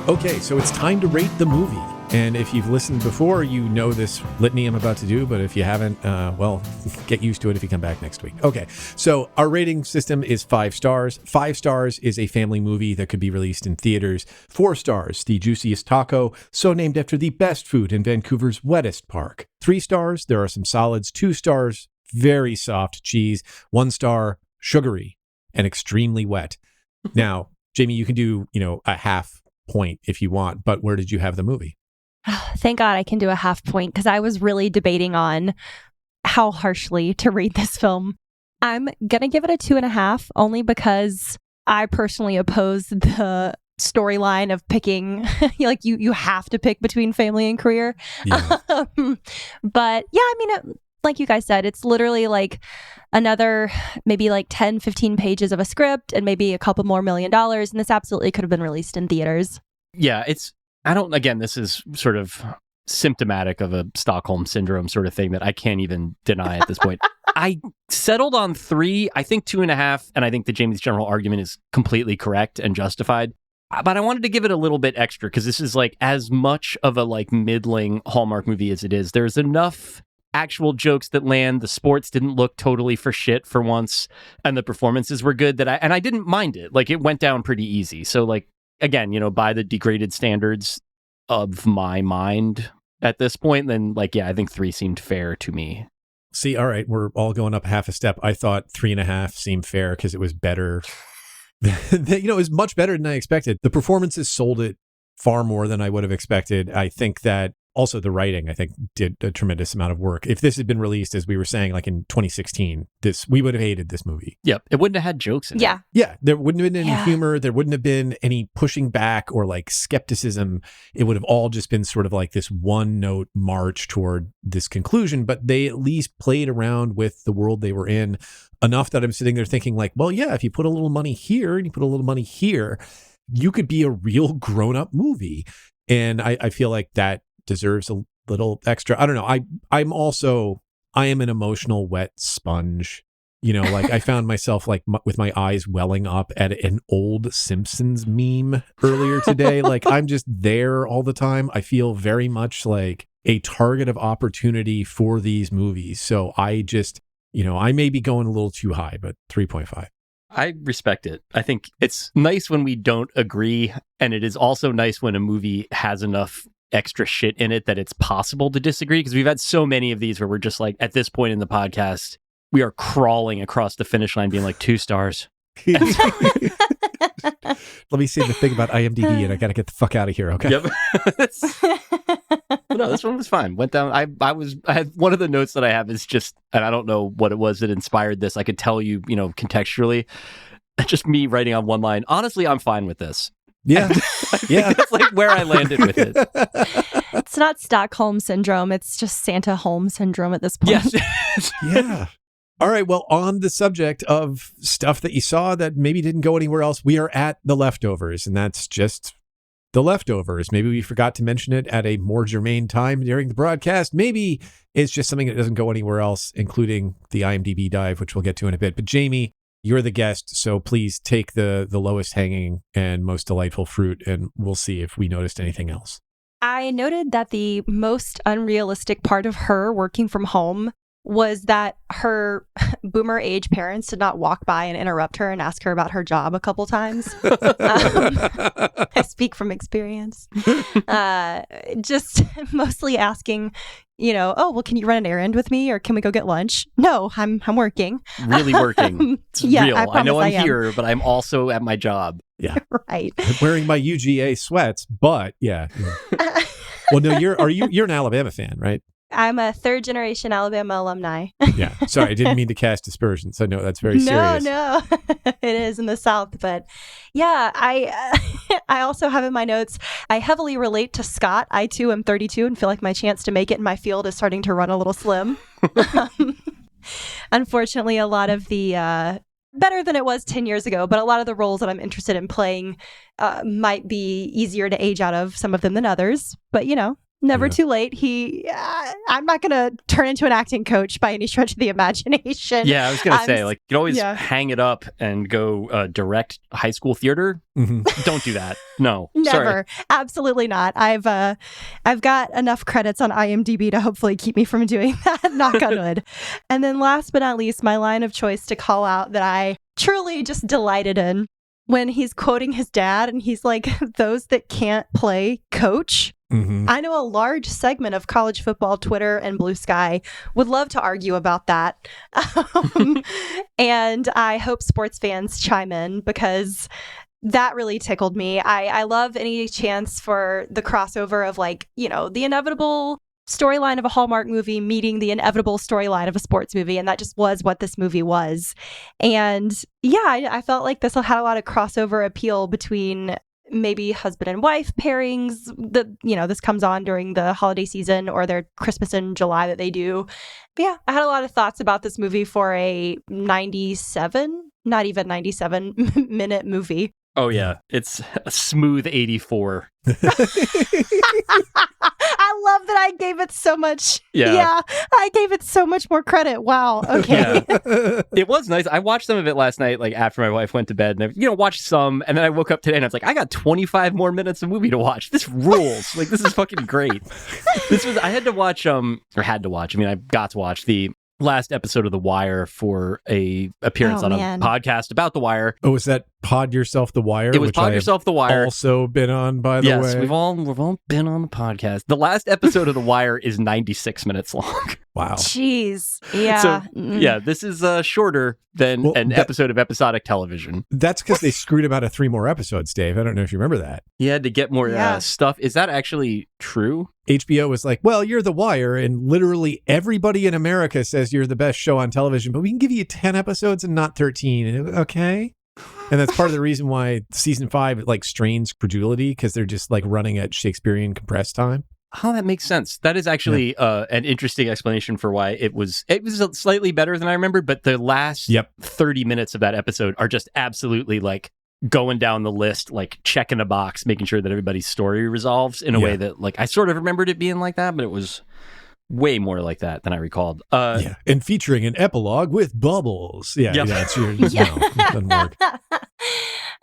Speaker 4: Okay, so it's time to rate the movie. And if you've listened before, you know this litany I'm about to do. But if you haven't, well, get used to it if you come back next week. Okay, so our rating system is 5 stars. 5 stars is a family movie that could be released in theaters. 4 stars, the juiciest taco, so named after the best food in Vancouver's wettest park. 3 stars, there are some solids. 2 stars, very soft cheese. 1 star, sugary and extremely wet. Now, Jamie, you can do, a half point if you want, but where did you have the movie?
Speaker 1: Thank God I can do a half point because I was really debating on how harshly to rate this film. I'm going to give it a 2.5 only because I personally oppose the storyline of picking, like you have to pick between family and career.
Speaker 4: Yeah.
Speaker 1: But yeah, I mean, like you guys said, it's literally like another maybe like 10, 15 pages of a script and maybe a couple more $1 million. And this absolutely could have been released in theaters.
Speaker 2: Yeah, again, this is sort of symptomatic of a Stockholm syndrome sort of thing that I can't even deny at this point. I settled on 3, I think 2.5, and I think that Jamie's general argument is completely correct and justified. But I wanted to give it a little bit extra because this is like as much of a like middling Hallmark movie as it is. There's enough actual jokes that land. The sports didn't look totally for shit for once, and the performances were good that I didn't mind it. Like it went down pretty easy. So like again, by the degraded standards of my mind at this point, then like I think 3 seemed fair to me.
Speaker 4: See, all right, we're all going up half a step. I thought 3.5 seemed fair because it was better. It was much better than I expected. The performances sold it far more than I would have expected. I think that also the writing, I think, did a tremendous amount of work. If this had been released, as we were saying, like in 2016, we would have hated this movie.
Speaker 2: Yep. It wouldn't have had jokes in it.
Speaker 4: Yeah. There wouldn't have been any humor. There wouldn't have been any pushing back or like skepticism. It would have all just been sort of like this one note march toward this conclusion. But they at least played around with the world they were in enough that I'm sitting there thinking like, well, yeah, if you put a little money here and you put a little money here, you could be a real grown up movie. And I feel like that deserves a little extra. I don't know. I am an emotional wet sponge. Like I found myself like with my eyes welling up at an old Simpsons meme earlier today. Like I'm just there all the time. I feel very much like a target of opportunity for these movies. So I just, I may be going a little too high, but 3.5.
Speaker 2: I respect it. I think it's nice when we don't agree. And it is also nice when a movie has enough extra shit in it that it's possible to disagree, because we've had so many of these where we're just like, at this point in the podcast, we are crawling across the finish line being like 2 stars.
Speaker 4: Let me say the thing about IMDb and I got to get the fuck out of here. Okay.
Speaker 2: Yep. No, this one was fine. Went down. I had one of the notes that I have is just, and I don't know what it was that inspired this. I could tell you, contextually, just me writing on one line. Honestly, I'm fine with this.
Speaker 4: Yeah. Yeah.
Speaker 2: That's like where I landed with it.
Speaker 1: It's not Stockholm syndrome. It's just Santa Holm syndrome at this point.
Speaker 2: Yes.
Speaker 4: Yeah. All right. Well, on the subject of stuff that you saw that maybe didn't go anywhere else, we are at The Leftovers, and that's just The Leftovers. Maybe we forgot to mention it at a more germane time during the broadcast. Maybe it's just something that doesn't go anywhere else, including the IMDb dive, which we'll get to in a bit. But Jamie, you're the guest, so please take the lowest hanging and most delightful fruit, and we'll see if we noticed anything else.
Speaker 1: I noted that the most unrealistic part of her working from home was that her boomer age parents did not walk by and interrupt her and ask her about her job a couple times. I speak from experience. Just mostly asking, oh, well, can you run an errand with me or can we go get lunch? No, I'm working.
Speaker 2: Really working. It's real. I know I'm
Speaker 1: here,
Speaker 2: but I'm also at my job.
Speaker 4: Yeah.
Speaker 1: Right.
Speaker 4: I'm wearing my UGA sweats, but yeah. Well, no, you're an Alabama fan, right?
Speaker 1: I'm a third generation Alabama alumni.
Speaker 4: Yeah. Sorry, I didn't mean to cast aspersions. I know that's very serious.
Speaker 1: No, it is in the South. But yeah, I also have in my notes, I heavily relate to Scott. I too am 32 and feel like my chance to make it in my field is starting to run a little slim. Unfortunately, a lot of the better than it was 10 years ago, but a lot of the roles that I'm interested in playing might be easier to age out of, some of them than others. But, never too late. I'm not going to turn into an acting coach by any stretch of the imagination.
Speaker 2: Yeah, I was going to say, like, you can always hang it up and go direct high school theater. Mm-hmm. Don't do that. No,
Speaker 1: never.
Speaker 2: Sorry.
Speaker 1: Absolutely not. I've got enough credits on IMDb to hopefully keep me from doing that. Knock on wood. And then last but not least, my line of choice to call out that I truly just delighted in when he's quoting his dad and he's like, those that can't play coach. Mm-hmm. I know a large segment of college football Twitter and Blue Sky would love to argue about that. And I hope sports fans chime in because that really tickled me. I love any chance for the crossover of the inevitable storyline of a Hallmark movie meeting the inevitable storyline of a sports movie. And that just was what this movie was. And yeah, I felt like this had a lot of crossover appeal between maybe husband and wife pairings that, this comes on during the holiday season or their Christmas in July that they do. But yeah, I had a lot of thoughts about this movie for a 97 minute movie.
Speaker 2: Oh, yeah. It's a smooth 84.
Speaker 1: I love that I gave it so much.
Speaker 2: Yeah,
Speaker 1: I gave it so much more credit. Wow. Okay.
Speaker 2: Yeah. It was nice. I watched some of it last night, after my wife went to bed, and I, watched some, and then I woke up today and I was like, I got 25 more minutes of movie to watch. This rules. This is fucking great. I got to watch the last episode of The Wire for a appearance on a podcast about The Wire.
Speaker 4: Oh, is that Pod Yourself The Wire?
Speaker 2: It was Pod Yourself The Wire.
Speaker 4: Also been on, by the way.
Speaker 2: Yes, we've all been on the podcast. The last episode of The Wire is 96 minutes long.
Speaker 4: Wow.
Speaker 1: Jeez. Yeah.
Speaker 2: So, this is shorter than an episode of episodic television.
Speaker 4: That's because they screwed him out of 3 more episodes, Dave. I don't know if you remember that.
Speaker 2: He had to get more stuff. Is that actually true?
Speaker 4: HBO was like, well, you're The Wire, and literally everybody in America says you're the best show on television, but we can give you 10 episodes and not 13. Okay? And that's part of the reason why season 5 strains credulity, because they're just running at Shakespearean compressed time.
Speaker 2: Oh, that makes sense. That is actually an interesting explanation for why it was slightly better than I remembered, but the last 30 minutes of that episode are just absolutely going down the list, checking a box, making sure that everybody's story resolves in a way that I sort of remembered it being like that, but it was way more like that than I recalled.
Speaker 4: And featuring an epilogue with bubbles. It's your no, it doesn't work.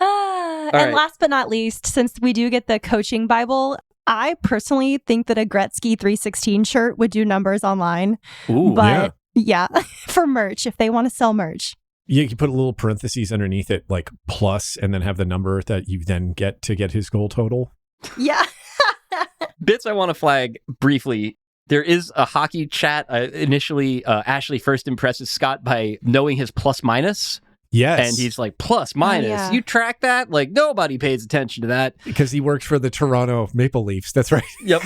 Speaker 1: And last but not least, since we do get the coaching Bible, I personally think that a Gretzky 316 shirt would do numbers online.
Speaker 2: Ooh,
Speaker 1: but for merch, if they want to sell merch.
Speaker 4: You can put a little parentheses underneath it, plus, and then have the number that you then get to get his goal total.
Speaker 1: Yeah.
Speaker 2: Bits I want to flag briefly. There is a hockey chat. Initially, Ashley first impresses Scott by knowing his plus minus.
Speaker 4: Yes.
Speaker 2: And he's like, plus minus.
Speaker 1: Yeah.
Speaker 2: You track that? Nobody pays attention to that.
Speaker 4: Because he works for the Toronto Maple Leafs. That's right.
Speaker 2: Yep.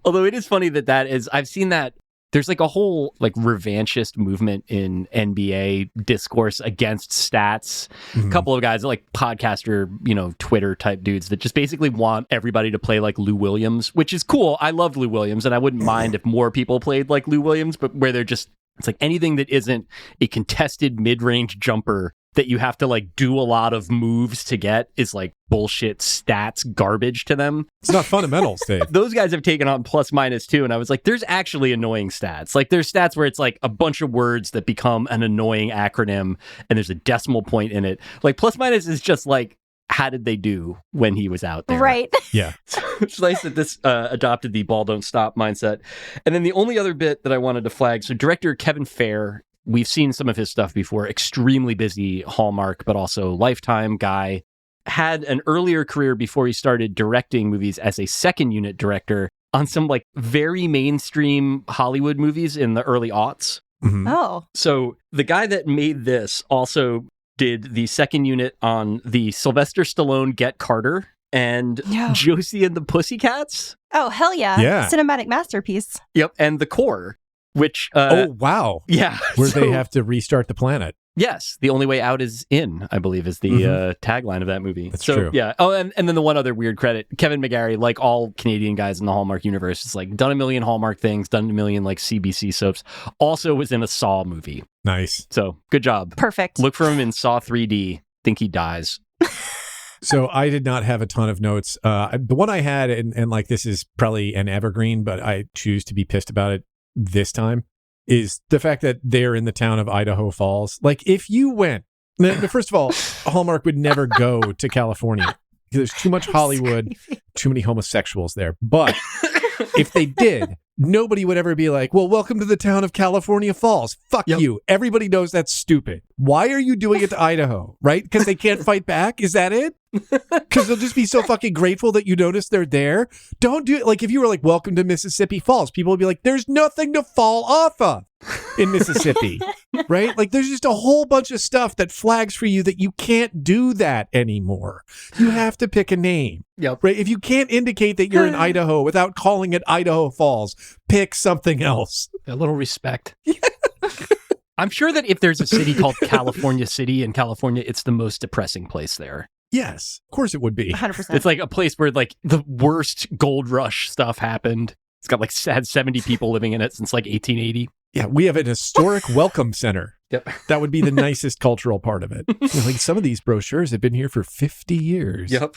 Speaker 2: Although it is funny that is, I've seen that. There's a whole revanchist movement in NBA discourse against stats. Mm-hmm. A couple of guys podcaster, Twitter type dudes that just basically want everybody to play like Lou Williams, which is cool. I love Lou Williams and I wouldn't mind if more people played like Lou Williams, but where they're just, it's anything that isn't a contested mid-range jumper that you have to do a lot of moves to get is bullshit stats garbage to them.
Speaker 4: It's not fundamentals, Dave.
Speaker 2: Those guys have taken on plus minus too, and I was like, there's actually annoying stats. There's stats where it's a bunch of words that become an annoying acronym and there's a decimal point in it. Plus minus is just how did they do when he was out there?
Speaker 1: Right.
Speaker 4: Yeah.
Speaker 2: So it's nice that this adopted the ball don't stop mindset. And then the only other bit that I wanted to flag, so director Kevin Fair, we've seen some of his stuff before, extremely busy Hallmark, but also Lifetime guy, had an earlier career before he started directing movies as a second unit director on some like very mainstream Hollywood movies in the early aughts.
Speaker 4: Mhm.
Speaker 1: Oh.
Speaker 2: So the guy that made this also did the second unit on the Sylvester Stallone Get Carter and
Speaker 1: Yeah.
Speaker 2: Josie and the Pussycats.
Speaker 1: Oh, hell yeah.
Speaker 4: Yeah.
Speaker 1: Cinematic masterpiece.
Speaker 2: Yep. And The Core, which,
Speaker 4: Oh, wow.
Speaker 2: yeah.
Speaker 4: Where
Speaker 2: So-
Speaker 4: they have to restart the planet.
Speaker 2: Yes, the only way out is in, I believe, is the tagline of that movie.
Speaker 4: That's
Speaker 2: so,
Speaker 4: true.
Speaker 2: Yeah. Oh, and then the one other weird credit, Kevin McGarry, like all Canadian guys in the Hallmark universe, is like done a million Hallmark things, done a million like CBC soaps. Also was in a Saw movie.
Speaker 4: Nice.
Speaker 2: So good job.
Speaker 1: Perfect.
Speaker 2: Look for him in Saw 3D. Think he dies.
Speaker 4: So I did not have a ton of notes. The one I had, and like this is probably an evergreen, but I choose to be pissed about it this time, is the fact that they're in the town of Idaho Falls. Like, if you went, first of all, Hallmark would never go to California. There's too much Hollywood, too many homosexuals there. But if they did, nobody would ever be like, well, welcome to the town of California Falls. Fuck you. Everybody knows that's stupid. Why are you doing it to Idaho? Right? Because they can't fight back? Is that it? Because they'll just be so fucking grateful that you notice they're there. Don't do it. Like, if you were like, welcome to Mississippi Falls, people would be like, there's nothing to fall off of in Mississippi. Right? Like, there's just a whole bunch of stuff that flags for you that you can't do that anymore. You have to pick a name.
Speaker 2: Yep.
Speaker 4: Right? If you can't indicate that you're in Idaho without calling it Idaho Falls, pick something else.
Speaker 2: A little respect. I'm sure that if there's a city called California City in California, it's the most depressing place there.
Speaker 4: Yes, of course it would be.
Speaker 1: 100%.
Speaker 2: It's like a place where like the worst gold rush stuff happened. It's got like had 70 people living in it since like 1880.
Speaker 4: Yeah, we have an historic welcome center.
Speaker 2: Yep.
Speaker 4: That would be the nicest cultural part of it. Like, some of these brochures have been here for 50 years.
Speaker 2: Yep.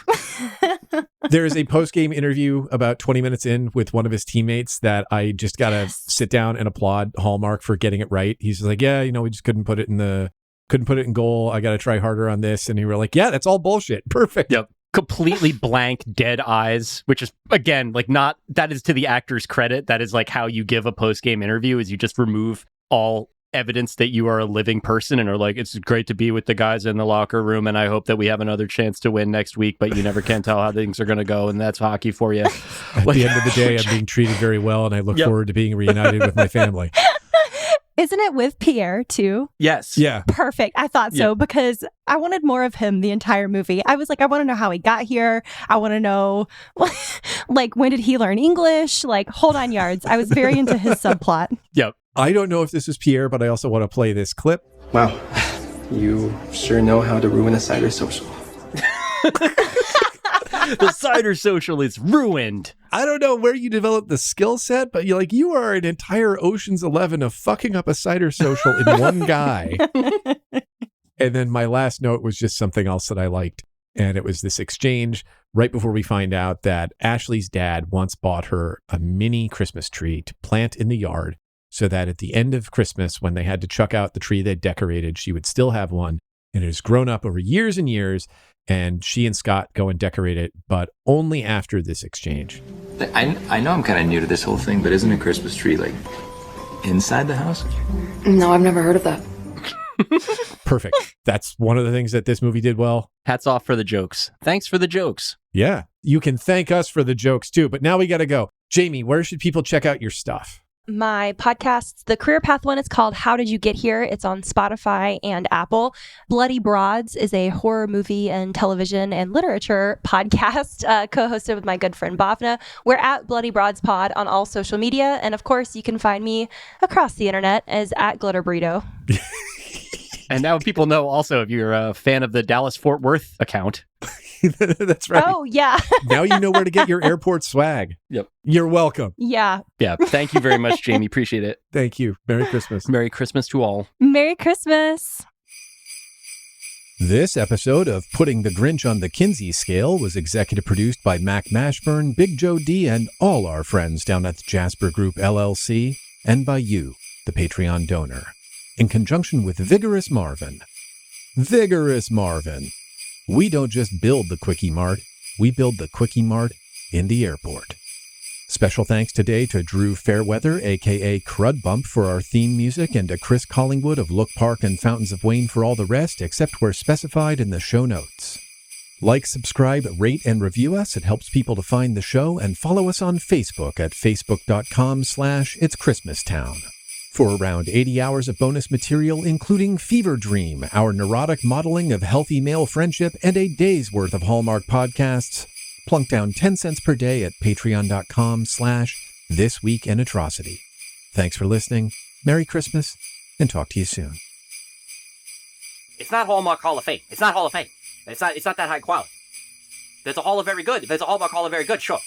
Speaker 4: There is a post-game interview about 20 minutes in with one of his teammates that I just got to sit down and applaud Hallmark for getting it right. He's like, yeah, we just couldn't put it in goal. I got to try harder on this. And we were like, yeah, that's all bullshit. Perfect.
Speaker 2: Yep. Completely blank, dead eyes, which is, again, like not, that is to the actor's credit. That is like how you give a post-game interview, is you just remove all evidence that you are a living person and are like, it's great to be with the guys in the locker room and I hope that we have another chance to win next week, but you never can tell how things are going to go, and that's hockey for you.
Speaker 4: At the end of the day, I'm being treated very well and I look forward to being reunited with my family.
Speaker 1: Isn't it with Pierre too?
Speaker 2: Yes.
Speaker 4: Yeah.
Speaker 1: Perfect. I thought so because I wanted more of him the entire movie. I was like, I want to know how he got here. I want to know, like, when did he learn English? Like, hold on yards. I was very into his subplot.
Speaker 2: Yep.
Speaker 4: I don't know if this was Pierre, but I also want to play this clip.
Speaker 6: Wow, you sure know how to ruin a Cider Social.
Speaker 2: The Cider Social is ruined.
Speaker 4: I don't know where you developed the skill set, but you are an entire Ocean's 11 of fucking up a Cider Social in one guy. And then my last note was just something else that I liked. And it was this exchange right before we find out that Ashley's dad once bought her a mini Christmas tree to plant in the yard so that at the end of Christmas, when they had to chuck out the tree they decorated, she would still have one. And it has grown up over years and years. And she and Scott go and decorate it, but only after this exchange.
Speaker 6: I know I'm kind of new to this whole thing, but isn't a Christmas tree, like, inside the house?
Speaker 5: No, I've never heard of that.
Speaker 4: Perfect. That's one of the things that this movie did well.
Speaker 2: Hats off for the jokes. Thanks for the jokes.
Speaker 4: Yeah. You can thank us for the jokes too, but now we got to go. Jamie, where should people check out your stuff?
Speaker 1: My podcasts, the Career Path one is called How Did You Get Here? It's on Spotify and Apple. Bloody Broads is a horror movie and television and literature podcast co-hosted with my good friend Bhavna. We're at Bloody Broads Pod on all social media. And of course, you can find me across the internet as at Glitterburrito.
Speaker 2: And now people know also if you're a fan of the Dallas-Fort Worth account.
Speaker 4: That's right.
Speaker 1: Oh, yeah.
Speaker 4: Now you know where to get your airport swag.
Speaker 2: Yep.
Speaker 4: You're welcome.
Speaker 1: Yeah.
Speaker 2: Yeah. Thank you very much, Jamie. Appreciate it.
Speaker 4: Thank you. Merry Christmas.
Speaker 2: Merry Christmas to all.
Speaker 1: Merry Christmas.
Speaker 4: This episode of Putting the Grinch on the Kinsey Scale was executive produced by Mac Mashburn, Big Joe D, and all our friends down at the Jasper Group LLC, and by you, the Patreon donor, in conjunction with Vigorous Marvin. Vigorous Marvin. We don't just build the Quickie Mart, we build the Quickie Mart in the airport. Special thanks today to Drew Fairweather, a.k.a. Crudbump, for our theme music, and to Chris Collingwood of Look Park and Fountains of Wayne for all the rest, except where specified in the show notes. Like, subscribe, rate, and review us. It helps people to find the show, and follow us on Facebook at facebook.com/itschristmastown. For around 80 hours of bonus material, including Fever Dream, our neurotic modeling of healthy male friendship, and a day's worth of Hallmark podcasts, plunk down 10 cents per day at patreon.com/thisweekinatrocity. Thanks for listening. Merry Christmas, and talk to you soon.
Speaker 7: It's not Hallmark Hall of Fame. It's not Hall of Fame. It's not that high quality. There's a Hall of Very Good. If there's a Hallmark Hall of Very Good, sure.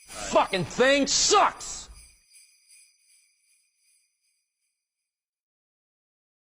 Speaker 8: Fucking thing sucks!